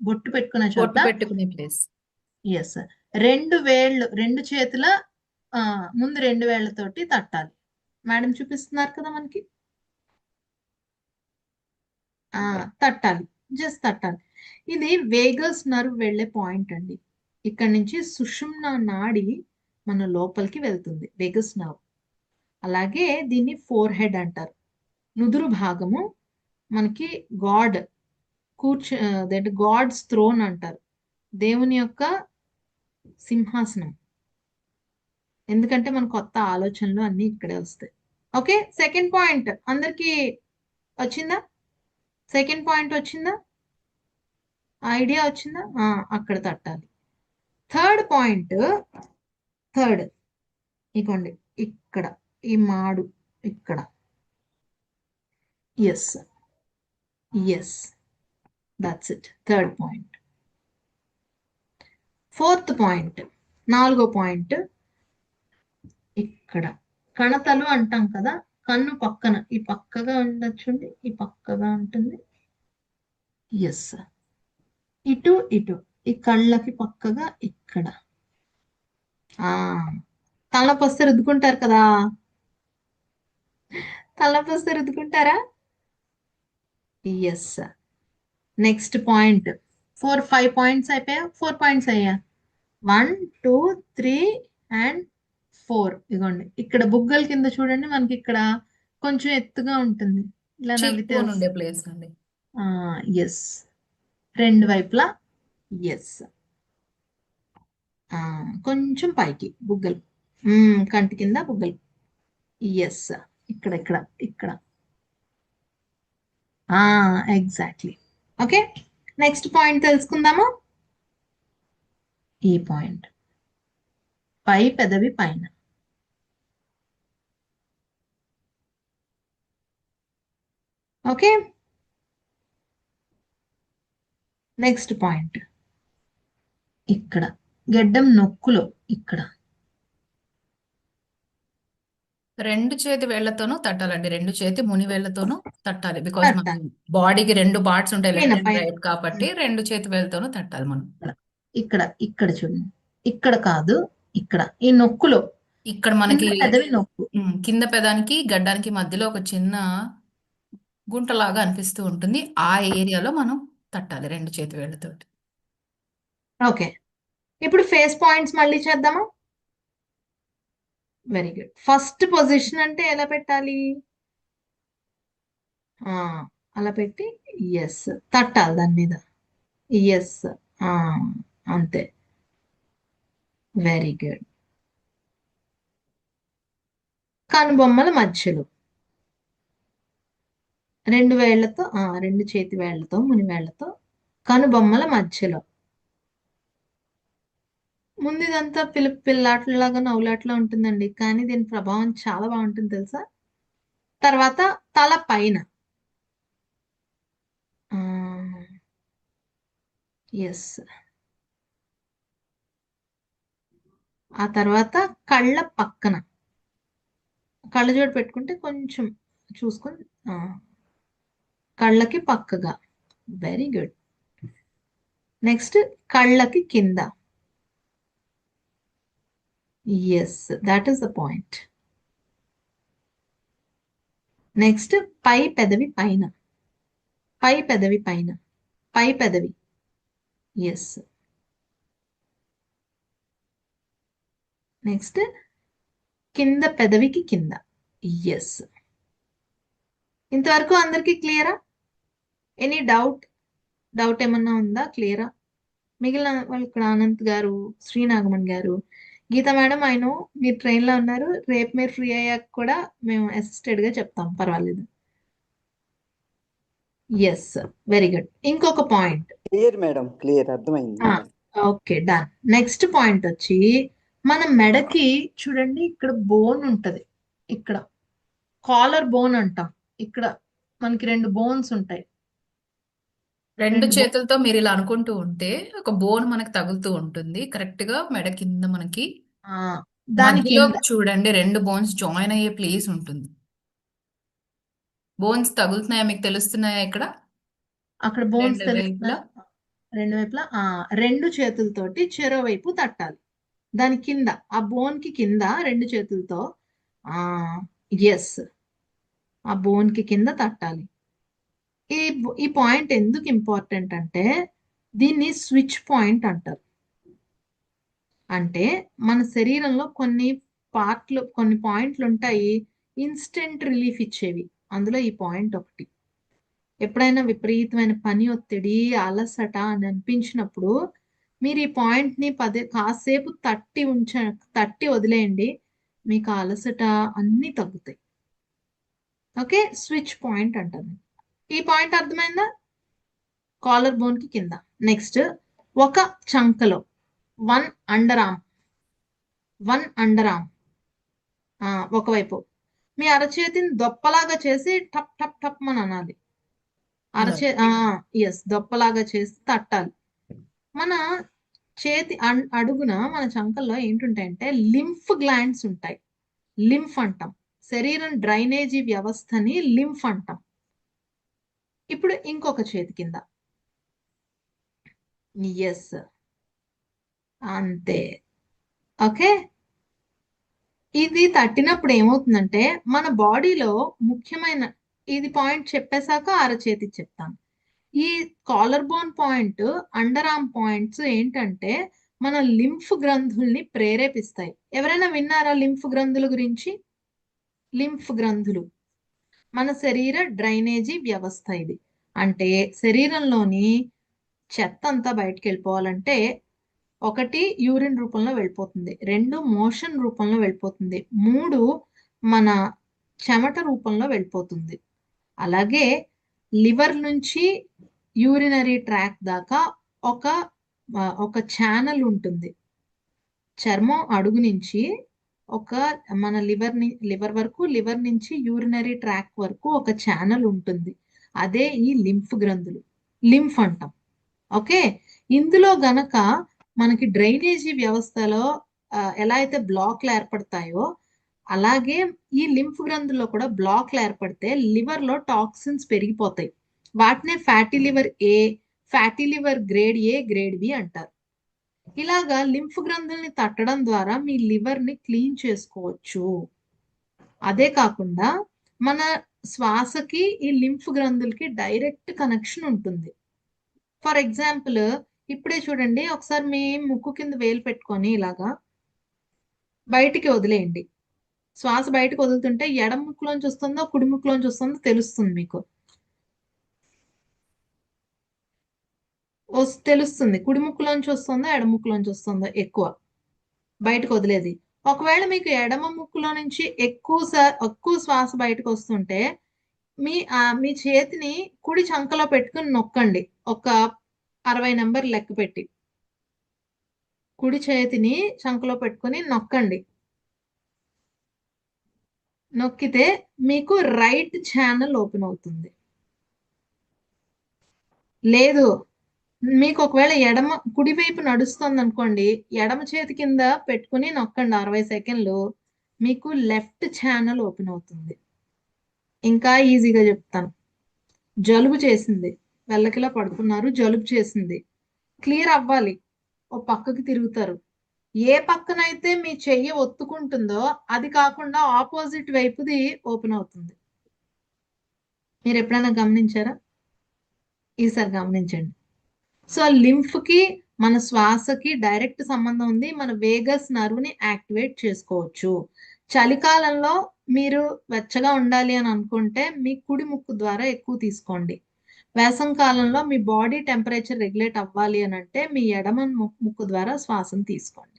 [SPEAKER 1] బొట్టు పెట్టుకున్న
[SPEAKER 7] బొట్టు
[SPEAKER 1] చోట
[SPEAKER 7] పెట్టుకునే ప్లేస్.
[SPEAKER 1] ఎస్, రెండు చేతుల ముందు 2 వేళ్లతోటి తట్టాలి. మేడం చూపిస్తున్నారు కదా మనకి. తట్టాలి, జస్ట్ తట్టాలి. ఇది వేగస్ నర్వ్ వెళ్ళే పాయింట్ అండి. ఇక్కడ నుంచి సుషుమ్నా నాడి మన లోపలికి వెళ్తుంది, వేగస్ నర్వ్. అలాగే దీన్ని ఫోర్ హెడ్ అంటారు. నుదురు భాగము మనకి గాడ్స్ థ్రోన్ అంటారు, దేవుని యొక్క సింహాసనం. ఎందుకంటే మన కొత్త ఆలోచనలు అన్ని ఇక్కడే వస్తాయి. ఓకే, సెకండ్ పాయింట్ అందరికి వచ్చిందా? సెకండ్ పాయింట్ వచ్చిందా? ఐడియా వచ్చిందా? అక్కడ తట్టాలి. థర్డ్ ఇగోండి, ఇక్కడ ఈ మాడు ఇక్కడ. Yes, that's it. Third point. Fourth point, 4వ పాయింట్ ఇక్కడ కణతలు అంటాం కదా, కన్ను పక్కన ఈ పక్కగా ఉండొచ్చుండి, ఈ పక్కగా ఉంటుంది. ఎస్, ఇటు ఈ కళ్ళకి పక్కగా ఇక్కడ. తలనొప్పి వస్తే రుద్దుకుంటారు కదా, తలనొప్పి వస్తే రుద్దుకుంటారా? ఎస్. Next point. 5 పాయింట్స్ అయిపోయా, 4 పాయింట్స్ అయ్యా. 1, 2, 3 and 4. ఇదిగోండి, ఇక్కడ బుగ్గల కింద చూడండి, మనకి ఇక్కడ కొంచెం ఎత్తుగా ఉంటుంది, ఇలా
[SPEAKER 7] చీక్
[SPEAKER 1] నవ్వితే
[SPEAKER 7] బోన్ ఉండే ప్లేస్ అండి.
[SPEAKER 1] ఎస్, 2 వైపులా. ఎస్, కొంచెం పైకి బుగ్గలు, కంటి కింద బుగ్గలు. ఎస్, ఇక్కడ. ఎగ్జాక్ట్లీ. ఓకే, నెక్స్ట్ పాయింట్ తెలుసుకుందామా? ఈ పాయింట్, పై పెదవి పైన. ఓకే, నెక్స్ట్ పాయింట్ ఇక్కడ గెడ్డం నొక్కులో ఇక్కడ.
[SPEAKER 7] 2 చేతి వేళ్లతోనూ తట్టాలండి, 2 చేతి ముని వేళ్లతోనూ తట్టాలి. బికాజ్ మన
[SPEAKER 1] తట్టాలి.
[SPEAKER 7] బాడీకి 2 పార్ట్స్ ఉంటాయి, లెఫ్ట్ అండ్
[SPEAKER 1] పైన.
[SPEAKER 7] రైట్, కాబట్టి 2 చేతి వేళ్లతోనూ తట్టాలి మనం.
[SPEAKER 1] ఇక్కడ చూడండి, ఇక్కడ కాదు, ఇక్కడ ఈ నొక్కులో,
[SPEAKER 7] ఇక్కడ మనకి
[SPEAKER 1] కింద పెదవి నొక్కు.
[SPEAKER 7] కింద పెదానికి గడ్డానికి మధ్యలో ఒక చిన్న గుంటలాగా అనిపిస్తూ ఉంటుంది, ఆ ఏరియాలో మనం తట్టాలి 2 చేతి వేళ్లతోటి.
[SPEAKER 1] ఓకే, ఇప్పుడు ఫేస్ పాయింట్స్ మళ్ళీ చేద్దామా? Very good. ఫస్ట్ పొజిషన్ అంటే ఎలా పెట్టాలి? అలా పెట్టి ఎస్ తట్టాలి దాని మీద. ఎస్, అంతే. Very good. కనుబొమ్మల మధ్యలో 2 వేళ్లతో, 2 చేతి వేళ్లతో, ముని వేళ్లతో కనుబొమ్మల మధ్యలో. ముందు ఇదంతా పిల్లాట్లాగా నవ్వులాట్లా ఉంటుందండి, కానీ దీని ప్రభావం చాలా బాగుంటుంది తెలుసా? తర్వాత తల పైన. ఎస్, ఆ తర్వాత కళ్ళ పక్కన, కళ్ళజోడు పెట్టుకుంటే కొంచెం చూసుకొని, కళ్ళకి పక్కగా. Very good. నెక్స్ట్ కళ్ళకి కింద. Yes, that is the point. Next పై పెదవి పైన, పై పెదవి. ఎస్. నెక్స్ట్ కింద పెదవికి కింద. ఎస్. ఇంతవరకు అందరికీ క్లియరా? ఎనీ డౌట్ ఏమన్నా ఉందా? క్లియరా? మిగిలిన వాళ్ళు ఇక్కడ అనంత్ గారు, శ్రీనాగమణి గారు, గీత మేడం, ఆయన మీరు ట్రైన్లో ఉన్నారు, రేపు మీరు ఫ్రీ అయ్యాక కూడా మేము అసిస్టెడ్గా చెప్తాం, పర్వాలేదు. Yes, very good. ఇంకొక పాయింట్.
[SPEAKER 2] క్లియర్ మేడం, క్లియర్ అర్థమైంది.
[SPEAKER 1] Okay, done. నెక్స్ట్ పాయింట్ వచ్చి మన మెడకి చూడండి, ఇక్కడ బోన్ ఉంటది, ఇక్కడ కాలర్ బోన్ అంటాం. ఇక్కడ మనకి 2 బోన్స్ ఉంటాయి.
[SPEAKER 7] 2 చేతులతో మీరు ఇలా అనుకుంటూ ఉంటే ఒక బోన్ మనకి తగులుతూ ఉంటుంది, కరెక్ట్ గా మెడ కింద మనకి
[SPEAKER 1] దాని
[SPEAKER 7] మధ్యలోకి
[SPEAKER 1] కింద
[SPEAKER 7] చూడండి, రెండు బోన్స్ జాయిన్ అయ్యే ప్లేస్ ఉంటుంది. బోన్స్ తగులుతున్నాయా, మీకు తెలుస్తున్నాయా ఇక్కడ?
[SPEAKER 1] అక్కడ బోన్స్
[SPEAKER 7] రెండు
[SPEAKER 1] తెలుస్తున్నా
[SPEAKER 7] వైపులా.
[SPEAKER 1] రెండు వైపులా రెండు చేతులతోటి చెరో వైపు తట్టాలి. దాని కింద ఆ బోన్ కి కింద రెండు చేతులతో ఎస్ ఆ బోన్ కి కింద తట్టాలి. ఈ పాయింట్ ఎందుకు ఇంపార్టెంట్ అంటే దీన్ని స్విచ్ పాయింట్ అంటారు. అంటే మన శరీరంలో కొన్ని పాయింట్లు ఉంటాయి ఇన్స్టెంట్ రిలీఫ్ ఇచ్చేవి. అందులో ఈ పాయింట్ ఒకటి. ఎప్పుడైనా విపరీతమైన పని ఒత్తిడి, అలసట అని అనిపించినప్పుడు మీరు ఈ పాయింట్ ని కాసేపు తట్టి వదిలేయండి, మీకు ఆ అలసట అన్ని తగ్గుతాయి. ఓకే, స్విచ్ పాయింట్ అంటారు. ఈ పాయింట్ అర్థమైందా? కాలర్ బోన్ కి కింద. నెక్స్ట్ ఒక చంకలో వన్ అండర్ ఆర్మ్ ఒకవైపు మీ అరచేతిని దొప్పలాగా చేసి టప్ టప్ టప్ అని అనాలి. ఎస్, దొప్పలాగా చేసి తట్టాలి. మన చేతి అడుగున మన చంకల్లో ఏంటుంటాయంటే లింఫ్ గ్లాండ్స్ ఉంటాయి. లింఫ్ అంటాం. శరీరం డ్రైనేజీ వ్యవస్థని లింఫ్ అంటాం. ఇప్పుడు ఇంకొక చేతి కింద. ఎస్, అంతే. ఓకే, ఇది తట్టినప్పుడు ఏమవుతుందంటే మన బాడీలో ముఖ్యమైన ఇది పాయింట్ చెప్పేశాక అరచేతి చెప్తాను. ఈ collar bone point, under arm points ఏంటంటే మన లింఫ్ గ్రంథుల్ని ప్రేరేపిస్తాయి. ఎవరైనా విన్నారా లింఫ్ గ్రంథుల గురించి? లింఫ్ గ్రంథులు మన శరీర డ్రైనేజీ వ్యవస్థ. ఇది అంటే శరీరంలోని చెత్త అంతా బయటకు వెళ్ళిపోవాలంటే ఒకటి యూరిన్ రూపంలో వెళ్ళిపోతుంది, రెండు మోషన్ రూపంలో వెళ్ళిపోతుంది, మూడు మన చెమట రూపంలో వెళ్ళిపోతుంది. అలాగే లివర్ నుంచి యూరినరీ ట్రాక్ దాకా ఒక ఛానల్ ఉంటుంది. చర్మం అడుగు నుంచి మన లివర్ వరకు, లివర్ నుంచి యూరినరీ ట్రాక్ వరకు ఒక ఛానల్ ఉంటుంది. అదే ఈ లింఫ్ గ్రంథులు, లింఫ్ అంటాం. ఓకే, ఇందులో గనక మనకి డ్రైనేజీ వ్యవస్థలో ఎలా అయితే బ్లాక్లు ఏర్పడతాయో అలాగే ఈ లింఫ్ గ్రంథుల్లో కూడా బ్లాక్లు ఏర్పడితే లివర్ లో టాక్సిన్స్ పెరిగిపోతాయి. వాటినే fatty liver A, fatty liver grade A, grade B అంటారు. ఇలాగా లింఫ్ గ్రంథుల్ని తట్టడం ద్వారా మీ లివర్ ని క్లీన్ చేసుకోవచ్చు. అదే కాకుండా మన శ్వాసకి ఈ లింఫ్ గ్రంథులకి డైరెక్ట్ కనెక్షన్ ఉంటుంది. ఫర్ ఎగ్జాంపుల్, ఇప్పుడే చూడండి, ఒకసారి మీ ముక్కు కింద వేలు పెట్టుకొని ఇలాగా బయటికి వదిలేయండి. శ్వాస బయటకు వదులుతుంటే ఎడమ ముక్కులోంచి వస్తుందో కుడి ముక్కులోంచి వస్తుందో తెలుస్తుంది మీకు. తెలుస్తుంది కుడి ముక్కులోంచి వస్తుందో ఎడమ ముక్కులోంచి వస్తుందో ఎక్కువ బయటకు వదిలేది. ఒకవేళ మీకు ఎడమ ముక్కులో నుంచి ఎక్కువ శ్వాస బయటకు వస్తుంటే మీ చేతిని కుడి చంకలో పెట్టుకుని నొక్కండి. ఒక 60 నెంబర్ లెక్క పెట్టి కుడి చేతిని చంకలో పెట్టుకుని నొక్కండి. నొక్కితే మీకు రైట్ ఛానల్ ఓపెన్ అవుతుంది. లేదు, మీకు ఒకవేళ కుడివైపు నడుస్తుంది అనుకోండి, ఎడమ చేతి కింద పెట్టుకుని నొక్కండి 60 సెకండ్లు, మీకు లెఫ్ట్ ఛానల్ ఓపెన్ అవుతుంది. ఇంకా ఈజీగా చెప్తాను. జలుబు చేసింది, వెళ్ళకిలా పడుకున్నారు, జలుబు చేసింది, క్లియర్ అవ్వాలి, ఓ పక్కకి తిరుగుతారు. ఏ పక్కనైతే మీ చెయ్యి ఒత్తుకుంటుందో అది కాకుండా ఆపోజిట్ వైపుది ఓపెన్ అవుతుంది. మీరు ఎప్పుడైనా గమనించారా? ఈసారి గమనించండి. సో లింఫ్ కి మన శ్వాసకి డైరెక్ట్ సంబంధం ఉంది. మన వేగస్ నర్వ్ ని యాక్టివేట్ చేసుకోవచ్చు. చలికాలంలో మీరు వెచ్చగా ఉండాలి అని అనుకుంటే మీ కుడి ముక్కు ద్వారా ఎక్కువ తీసుకోండి. వేసవి కాలంలో మీ బాడీ టెంపరేచర్ రెగ్యులేట్ అవ్వాలి అని అంటే మీ ఎడమ ముక్కు ద్వారా శ్వాసను తీసుకోండి.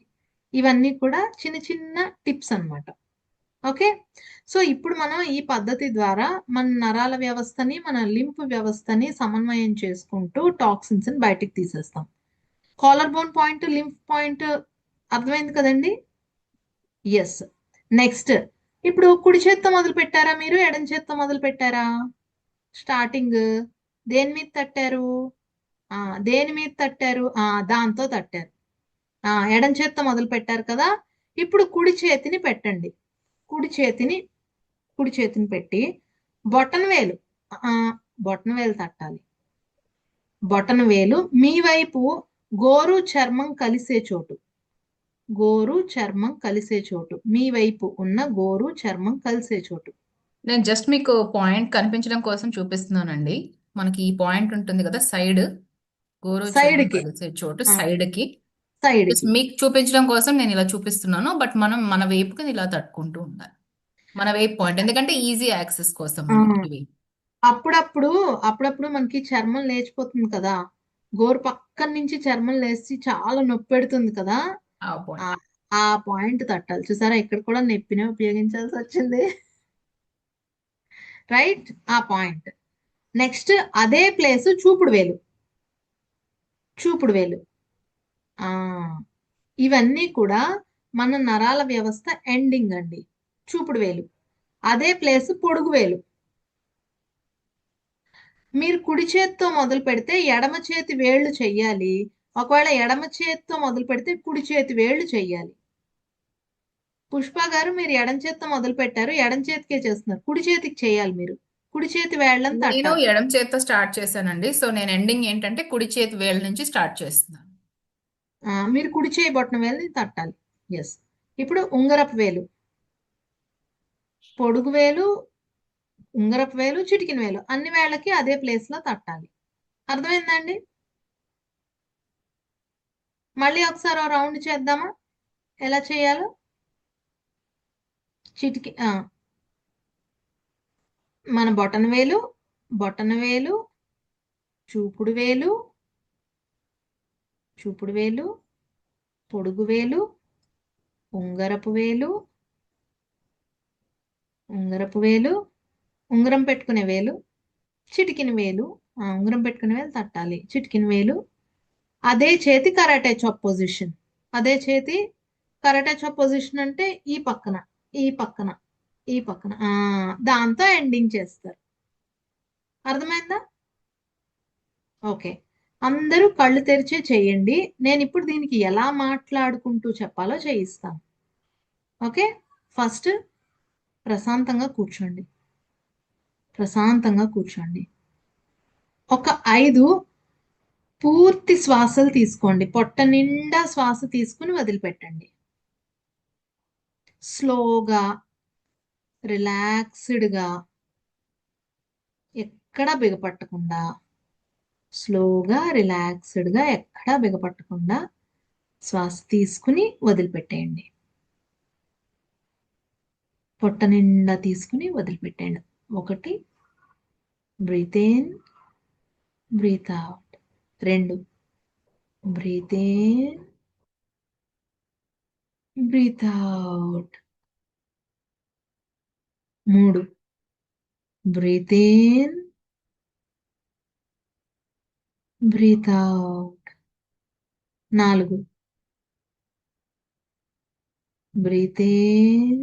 [SPEAKER 1] ఇవన్నీ కూడా చిన్న చిన్న టిప్స్ అన్నమాట. ఓకే, సో ఇప్పుడు మనం ఈ పద్ధతి ద్వారా మన నరాల వ్యవస్థని, మన లింఫ్ వ్యవస్థని సమన్వయం చేసుకుంటూ టాక్సిన్స్ ని బయటికి తీసేస్తాం. Collar bone point, lymph point అర్థమైంది కదండి? ఎస్. నెక్స్ట్, ఇప్పుడు కుడి చేత్తో మొదలు పెట్టారా మీరు, ఎడం చేత్తో మొదలు పెట్టారా? స్టార్టింగ్ దేని మీద తట్టారు? దాంతో తట్టారు. ఎడం చేత్తో మొదలు పెట్టారు కదా. ఇప్పుడు కుడి చేతిని పెట్టండి. కుడి చేతిని పెట్టి బొటన వేలు బొటన వేలు తట్టాలి. బొటన వేలు మీ వైపు గోరు చర్మం కలిసే చోటు, మీ వైపు ఉన్న గోరు చర్మం కలిసే చోటు.
[SPEAKER 7] నేను జస్ట్ మీకు పాయింట్ కనిపించడం కోసం చూపిస్తున్నానండి. మనకి ఈ పాయింట్ ఉంటుంది కదా సైడ్, గోరు చర్మం
[SPEAKER 1] సైడ్ కి
[SPEAKER 7] కలిసే చోటు
[SPEAKER 1] ఆ,
[SPEAKER 7] సైడ్ కి.
[SPEAKER 1] సైడ్
[SPEAKER 7] Just
[SPEAKER 1] కి
[SPEAKER 7] మీకు చూపించడం కోసం నేను ఇలా చూపిస్తున్నాను. బట్ మనం మన వైపుకి ఇలా తట్టుకుంటూ ఉండాలి. మన వైపు పాయింట్, ఎందుకంటే ఈజీ యాక్సెస్ కోసం
[SPEAKER 1] ఆ,
[SPEAKER 7] మనకి ఇవి.
[SPEAKER 1] అప్పుడప్పుడు మనకి చర్మం లేచిపోతుంది కదా, గోరు పక్కన నుంచి చర్మం లేచి చాలా నొప్పి పెడుతుంది కదా,
[SPEAKER 7] ఆ పాయింట్.
[SPEAKER 1] ఆ ఆ పాయింట్ తట్టాలి. చూసారా, ఇక్కడ కూడా నొప్పినే ఉపయోగించాల్సి వచ్చింది. రైట్, ఆ పాయింట్. నెక్స్ట్ అదే ప్లేస్ చూపుడు వేలు. ఆ ఇవన్నీ కూడా మన నరాల వ్యవస్థ ఎండింగ్ అండి. చూపుడు వేలు, అదే ప్లేస్ పొడుగు వేలు. మీరు కుడి చేత్తో మొదలు పెడితే ఎడమ చేతి వేళ్లు చెయ్యాలి. ఒకవేళ ఎడమ చేత్తో మొదలు పెడితే కుడి చేతి వేళ్లు చెయ్యాలి. పుష్ప గారు, మీరు ఎడం చేత్తో మొదలు పెట్టారు, ఎడం చేతికే చేస్తున్నారు, కుడి చేతికి చేయాలి. మీరు కుడి చేతి వేళ్లను
[SPEAKER 7] నేను
[SPEAKER 1] తట్టాలి.
[SPEAKER 7] ఎడం చేత్తో స్టార్ట్ చేశానండి. సో నేను ఎండింగ్ ఏంటంటే కుడి చేతి వేళ్ళ నుంచి స్టార్ట్ చేస్తున్నాను.
[SPEAKER 1] మీరు కుడి చేయి బొట్టన వేలుని తట్టాలి. ఎస్. ఇప్పుడు ఉంగరపు వేలు, పొడుగు వేలు, ఉంగరపు వేలు, చిటికిన వేలు అన్ని వేళ్ళకి అదే ప్లేస్ లో తట్టాలి. అర్థమైందండి? మళ్ళీ ఒకసారి ఓ రౌండ్ చేద్దామా ఎలా చేయాలో? మన బొటన వేలు, చూపుడు వేలు, పొడుగు వేలు, ఉంగరపు వేలు, ఉంగరం పెట్టుకునే వేలు, చిటికిన వేలు, ఉంగరం పెట్టుకునే వేలు తట్టాలి, చిటికిన వేలు. అదే చేతి కరాటే చాప్ పొజిషన్ అంటే ఈ పక్కన దాంతో ఎండింగ్ చేస్తారు. అర్థమైందా? ఓకే, అందరూ కళ్ళు తెరిచే చేయండి. నేను ఇప్పుడు దీనికి ఎలా మాట్లాడుకుంటూ చెప్పాలో చేయిస్తాను. ఓకే, ఫస్ట్ ప్రశాంతంగా కూర్చోండి. ఒక 5 పూర్తి శ్వాసలు తీసుకోండి. పొట్ట నిండా శ్వాస తీసుకుని వదిలిపెట్టండి. స్లోగా, రిలాక్స్డ్గా, ఎక్కడా బిగపట్టకుండా, శ్వాస తీసుకుని వదిలిపెట్టేయండి. పొట్ట నిండా తీసుకుని వదిలిపెట్టండి. 1, breathe in, breathe out. 2, breathe in, breathe out. 3, breathe in, breathe out. 4, breathe in,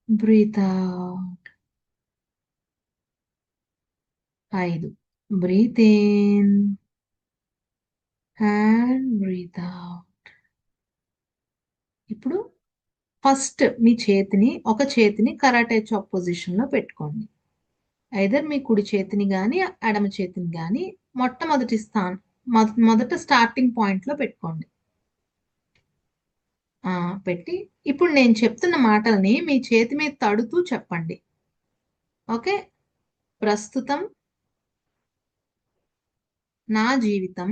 [SPEAKER 1] breathe out. 5, breathe in and breathe out. ఇప్పుడు ఫస్ట్ ఒక చేతిని కరాటే చాప్ పొజిషన్ లో పెట్టుకోండి. ఐదర్ మీ కుడి చేతిని గాని ఎడమ చేతిని గాని మొదట స్టార్టింగ్ పాయింట్ లో పెట్టుకోండి. పెట్టి ఇప్పుడు నేను చెప్తున్న మాటల్ని మీ చేతి మీద తడుతూ చెప్పండి. ఓకే, ప్రస్తుతం నా జీవితం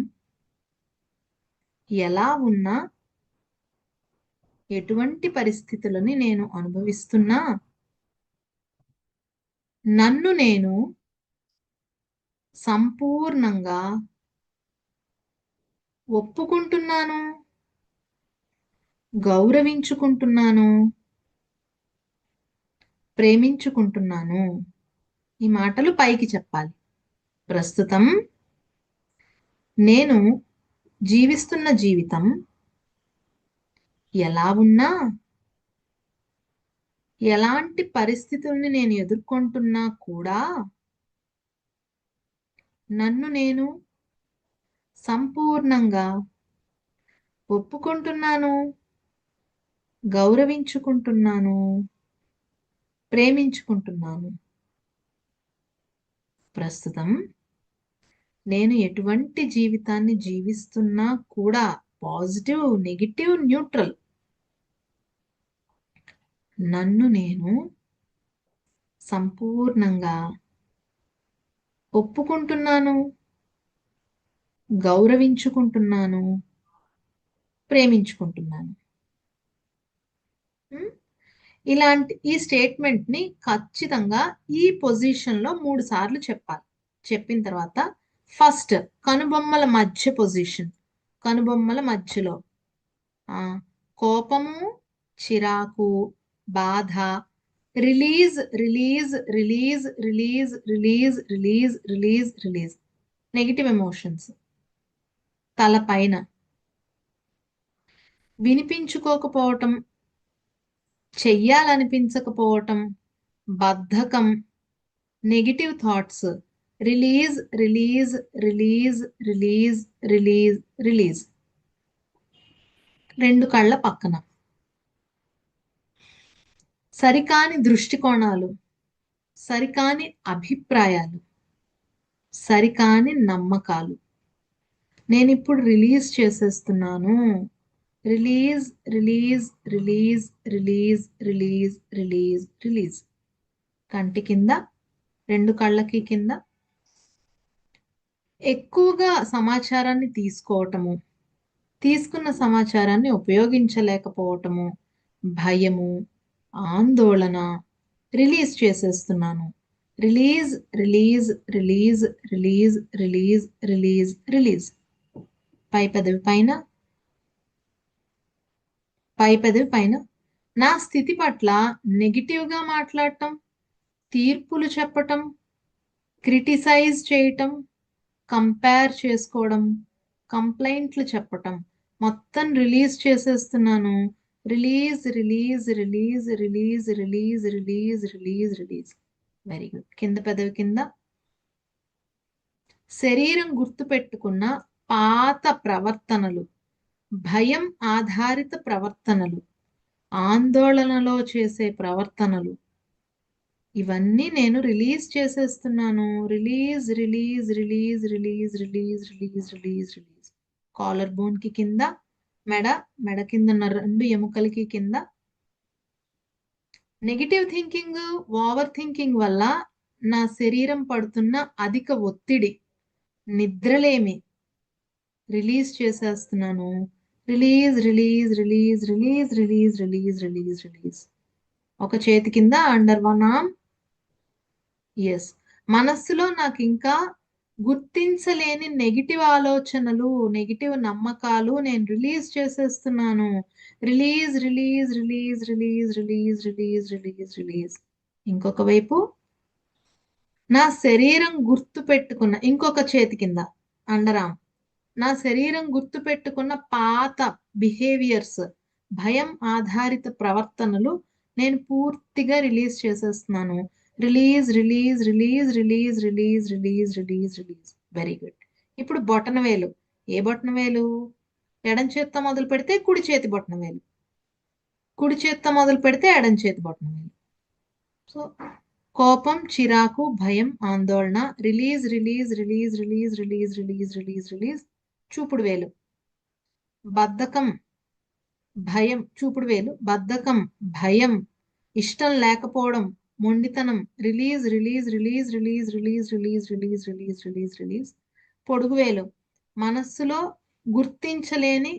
[SPEAKER 1] ఎలా ఉన్నా, ఎటువంటి పరిస్థితులని నేను అనుభవిస్తున్నా, నన్ను నేను సంపూర్ణంగా ఒప్పుకుంటున్నాను, గౌరవించుకుంటున్నాను, ప్రేమించుకుంటున్నాను. ఈ మాటలు పైకి చెప్పాలి. ప్రస్తుతం నేను జీవిస్తున్న జీవితం ఎలా ఉన్నా, ఎలాంటి పరిస్థితుల్ని నేను ఎదుర్కొంటున్నా కూడా నన్ను నేను సంపూర్ణంగా ఒప్పుకుంటున్నాను, గౌరవించుకుంటున్నాను, ప్రేమించుకుంటున్నాను. ప్రస్తుతం నేను ఎటువంటి జీవితాన్ని జీవిస్తున్నా కూడా పాజిటివ్, నెగిటివ్, న్యూట్రల్, నన్ను నేను సంపూర్ణంగా ఒప్పుకుంటున్నాను, గౌరవించుకుంటున్నాను, ప్రేమించుకుంటున్నాను. ఇలాంటి ఈ స్టేట్మెంట్ ని ఖచ్చితంగా ఈ పొజిషన్ లో 3 సార్లు చెప్పాలి. చెప్పిన తర్వాత ఫస్ట్ కనుబొమ్మల మధ్య పొజిషన్, కనుబొమ్మల మధ్యలో కోపము, చిరాకు, బాధ, release release release release release release release release, negative emotions తల పైన, వినిపించుకోకపోవటం, చెయ్యాలనిపించకపోవటం, బద్ధకం, negative thoughts, release release release release release release. 2 కళ్ళ పక్కన సరికాని దృష్టికోణాలు, సరికాని అభిప్రాయాలు, సరికాని నమ్మకాలు నేను ఇప్పుడు రిలీజ్ చేసేస్తున్నాను. Release release release release release release release. కంటి కింద, 2 కళ్ళకి కింద ఎక్కువగా సమాచారాన్ని తీసుకోవటము, తీసుకున్న సమాచారాన్ని ఉపయోగించలేకపోవటము, భయము, ఆందోళన, రిలీజ్ చేసేస్తున్నాను. Release release release release release release release. పై పెదవి పైన నా స్థితి పట్ల నెగిటివ్ గా మాట్లాడటం, తీర్పులు చెప్పటం, క్రిటిసైజ్ చేయటం, కంపేర్ చేసుకోవడం, కంప్లైంట్లు చెప్పటం మొత్తం రిలీజ్ చేసేస్తున్నాను. Release release release release release release release release. Very good. కింద పెదవి కింద శరీరం గుర్తుపెట్టుకున్న పాత ప్రవర్తనలు, భయం ఆధారిత ప్రవర్తనలు, ఆందోళనలో చేసే ప్రవర్తనలు, ఇవన్నీ నేను రిలీజ్ చేసేస్తున్నాను. Release release release release release release release release. Collar bone కి కింద, మెడ కింద ఉన్న 2 ఎముకలకి కింద నెగిటివ్ థింకింగ్, ఓవర్ థింకింగ్ వల్ల నా శరీరం పడుతున్న అధిక ఒత్తిడి, నిద్రలేమి రిలీజ్ చేసేస్తున్నాను. Release release release release release release release release. ఒక చేతి కింద అండర్ వన్ ఆర్మ్. ఎస్. మనస్సులో నాకు ఇంకా గుర్తించలేని నెగిటివ్ ఆలోచనలు, నెగిటివ్ నమ్మకాలు నేను రిలీజ్ చేసేస్తున్నాను. Release release release release release release release release. ఇంకొక వైపు నా శరీరం గుర్తు పెట్టుకున్న ఇంకొక చేతి కింద అండర్ ఆర్మ్, నా శరీరం గుర్తు పెట్టుకున్న పాత బిహేవియర్స్, భయం ఆధారిత ప్రవర్తనలు నేను పూర్తిగా రిలీజ్ చేసేస్తున్నాను. Release release release release release release release release. Very good. ఇప్పుడు బొటన వేలు. ఏ బొటన వేలు? ఎడం చేత్తో మొదలు పెడితే కుడి చేతి బొటన వేలు, కుడి చేత్తో మొదలు పెడితే ఎడం చేతి బొటన వేలు. సో కోపం, చిరాకు, భయం, ఆందోళన release release release release release release release release. చూపుడు వేలు. బద్ధకం, భయం, చూపుడు వేలు, బద్ధకం, భయం, ఇష్టం లేకపోవడం, మొండితనం release release release release release release release release release release. పొడుగు వేలు. మనస్సులో గుర్తించలేని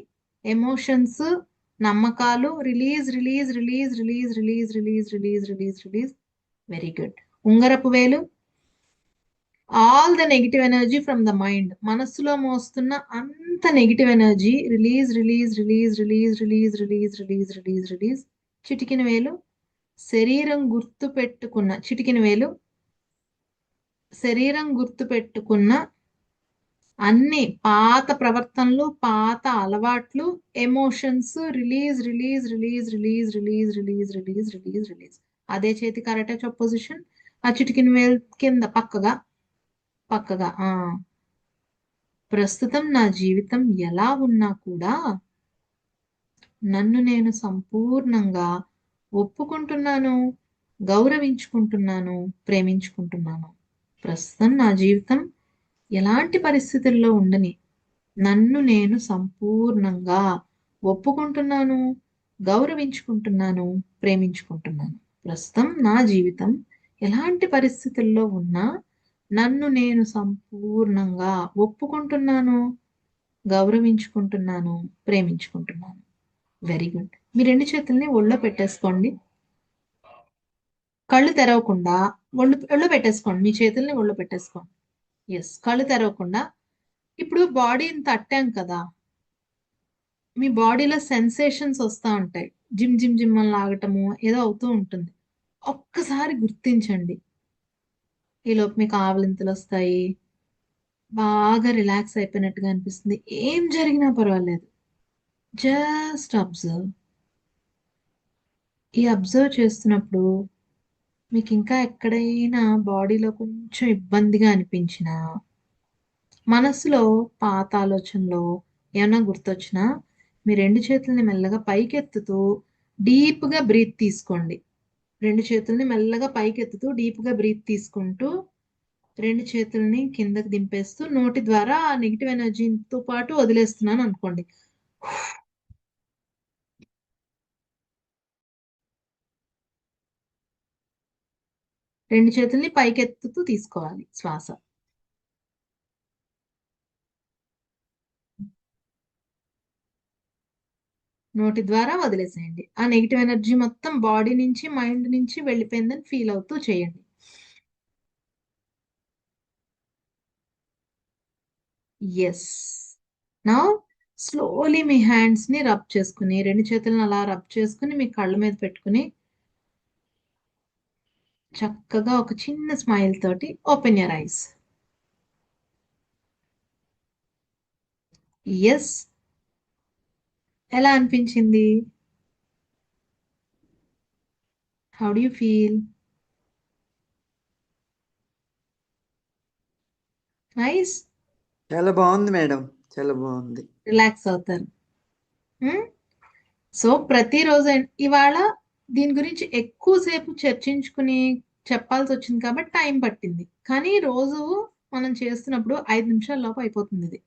[SPEAKER 1] ఎమోషన్స్, నమ్మకాలు release release release release release release release release release. Very good. ఉంగరపు వేలు. All the negative energy from the mind, మనస్సులో మోస్తున్న అంత negative energy release release release release release release release release release. చిటికిన వేలు. శరీరం గుర్తు పెట్టుకున్న చిటికిన వేలు, శరీరం గుర్తు పెట్టుకున్న అన్ని పాత ప్రవర్తనలు, పాత అలవాట్లు, emotions release release release release release release release release release. అదే చేతి కరాటే చాప్ పొజిషన్. ఆ చిటికిన వేలు కింద పక్కగా ప్రస్తుతం నా జీవితం ఎలా ఉన్నా కూడా నన్ను నేను సంపూర్ణంగా ఒప్పుకుంటున్నాను, గౌరవించుకుంటున్నాను, ప్రేమించుకుంటున్నాను. ప్రస్తుతం నా జీవితం ఎలాంటి పరిస్థితుల్లో ఉండని నన్ను నేను సంపూర్ణంగా ఒప్పుకుంటున్నాను, గౌరవించుకుంటున్నాను, ప్రేమించుకుంటున్నాను. ప్రస్తుతం నా జీవితం ఎలాంటి పరిస్థితుల్లో ఉన్నా నన్ను నేను సంపూర్ణంగా ఒప్పుకుంటున్నాను, గౌరవించుకుంటున్నాను, ప్రేమించుకుంటున్నాను. Very good. మీ రెండు చేతుల్ని ఒళ్ళో పెట్టేసుకోండి. కళ్ళు తెరవకుండా ఒళ్ళో పెట్టేసుకోండి. మీ చేతుల్ని ఒళ్ళో పెట్టేసుకోండి. ఎస్, కళ్ళు తెరవకుండా. ఇప్పుడు బాడీని తట్టాం కదా, మీ బాడీలో సెన్సేషన్స్ వస్తూ ఉంటాయి. జిమ్ జిమ్ జిమ్ అని లాగటము ఏదో అవుతూ ఉంటుంది. ఒక్కసారి గుర్తించండి. ఈలోపు మీకు ఆవలింతలు వస్తాయి, బాగా రిలాక్స్ అయిపోయినట్టుగా అనిపిస్తుంది. ఏం జరిగినా పర్వాలేదు, జస్ట్ అబ్జర్వ్. ఈ అబ్జర్వ్ చేస్తున్నప్పుడు మీకు ఇంకా ఎక్కడైనా బాడీలో కొంచెం ఇబ్బందిగా అనిపించినా, మనసులో పాత ఆలోచనలో ఏమైనా గుర్తొచ్చినా మీ రెండు చేతుల్ని మెల్లగా పైకెత్తుతూ డీప్గా బ్రీత్ తీసుకోండి. రెండు చేతుల్ని మెల్లగా పైకెత్తుతూ డీప్గా బ్రీత్ తీసుకుంటూ రెండు చేతుల్ని కిందకి దింపేస్తూ నోటి ద్వారా ఆ నెగిటివ్ ఎనర్జీతో పాటు వదిలేస్తున్నాను అనుకోండి. రెండు చేతుల్ని పైకెత్తుతూ తీసుకోవాలి శ్వాస. నోటి ద్వారా వదిలేసేయండి. ఆ నెగిటివ్ ఎనర్జీ మొత్తం బాడీ నుంచి మైండ్ నుంచి వెళ్ళిపోయిందని ఫీల్ అవుతూ చేయండి. ఎస్. నౌ స్లోలీ మీ హ్యాండ్స్ ని రబ్ చేసుకుని, రెండు చేతులను అలా రబ్ చేసుకుని మీ కళ్ళ మీద పెట్టుకుని చక్కగా ఒక చిన్న స్మైల్ తోటి ఓపెన్ యువర్ ఐస్. ఎస్. ఎలా అనిపించింది? How do you feel? Nice.
[SPEAKER 2] చాలా బాగుంది మేడం, చాలా బాగుంది.
[SPEAKER 1] రిలాక్స్ అవుతారు. సో ప్రతిరోజు ఇవాళ దీని గురించి ఎక్కువసేపు చర్చించుకుని చెప్పాల్సి వచ్చింది కాబట్టి టైం పట్టింది. కానీ రోజు మనం చేస్తున్నప్పుడు 5 నిమిషాల లోపు అయిపోతుంది ఇది.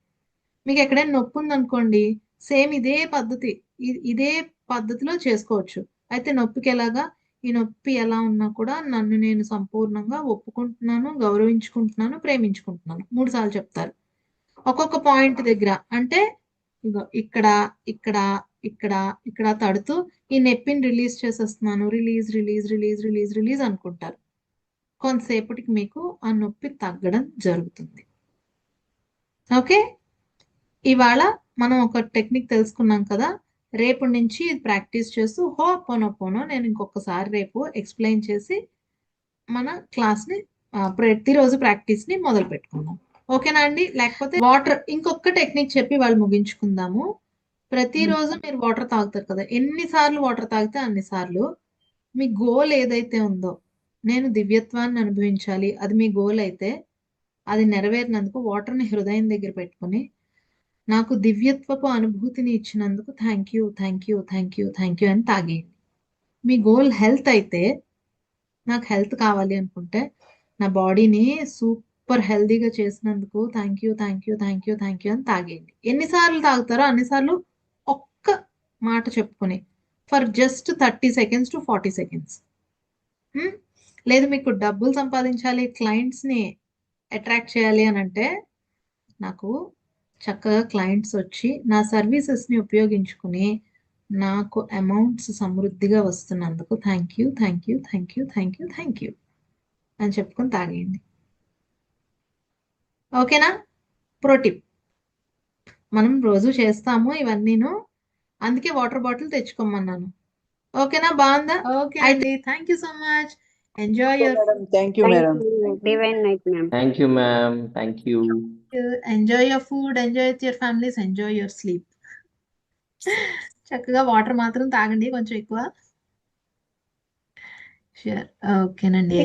[SPEAKER 1] మీకు ఎక్కడైనా నొప్పి ఉందనుకోండి, సేమ్ ఇదే పద్ధతి, ఇదే పద్ధతిలో చేసుకోవచ్చు. అయితే నొప్పికి ఎలాగా, ఈ నొప్పి ఎలా ఉన్నా కూడా నన్ను నేను సంపూర్ణంగా ఒప్పుకుంటున్నాను, గౌరవించుకుంటున్నాను, ప్రేమించుకుంటున్నాను 3 సార్లు చెప్తారు. ఒక్కొక్క పాయింట్ దగ్గర అంటే ఇగో ఇక్కడ ఇక్కడ ఇక్కడ ఇక్కడ తడుతూ ఈ నొప్పిని రిలీజ్ చేసేస్తున్నాను, release release release release release అనుకుంటారు. కొంతసేపటికి మీకు ఆ నొప్పి తగ్గడం జరుగుతుంది. ఓకే. ఇవాళ మనం ఒక టెక్నిక్ తెలుసుకున్నాం కదా, రేపు నుంచి ఇది ప్రాక్టీస్ చేస్తూ హోపోనోపోనో నేను ఇంకొకసారి రేపు ఎక్స్ప్లెయిన్ చేసి మన క్లాస్ని ప్రతిరోజు ప్రాక్టీస్ని మొదలు పెట్టుకుందాం. ఓకేనా అండి? లేకపోతే వాటర్, ఇంకొక టెక్నిక్ చెప్పి వాళ్ళు ముగించుకుందాము. ప్రతిరోజు మీరు వాటర్ తాగుతారు కదా, ఎన్నిసార్లు వాటర్ తాగితే అన్నిసార్లు మీ గోల్ ఏదైతే ఉందో, నేను దివ్యత్వాన్ని అనుభవించాలి, అది మీ గోల్ అయితే అది నెరవేరినందుకు వాటర్ని హృదయం దగ్గర పెట్టుకుని నాకు దివ్యత్వపు అనుభూతిని ఇచ్చినందుకు thank you thank you thank you thank you అని తాగేయండి. మీ గోల్ హెల్త్ అయితే, నాకు హెల్త్ కావాలి అనుకుంటే నా బాడీని సూపర్ హెల్దీగా చేసినందుకు thank you thank you thank you thank you అని తాగేయండి. ఎన్నిసార్లు తాగుతారో అన్నిసార్లు ఒక్క మాట చెప్పుకొని for just 30 seconds to 40 seconds. లేదు మీకు డబ్బులు సంపాదించాలి, క్లయింట్స్ని అట్రాక్ట్ చేయాలి అని అంటే నాకు చక్కగా క్లయింట్స్ వచ్చి నా సర్వీసెస్ని ఉపయోగించుకుని నాకు అమౌంట్స్ సమృద్ధిగా వస్తున్నందుకు thank you thank you thank you thank you thank you అని చెప్పుకొని తాగేయండి. ఓకేనా? ప్రోటిప్ మనం రోజు చేస్తాము ఇవన్నీను, అందుకే వాటర్ బాటిల్ తెచ్చుకోమన్నాను. ఓకేనా? బాగుందా? ఓకే అండి, thank you so much. Enjoy your
[SPEAKER 2] thank you madam.
[SPEAKER 5] Divine night ma'am.
[SPEAKER 6] Thank you, ma'am. Thank you.
[SPEAKER 1] Enjoy your food, enjoy with your families, enjoy your sleep. చక్కగా వాటర్ మాత్రం తాగండి కొంచెం ఎక్కువ. Sure. ఓకేనండి.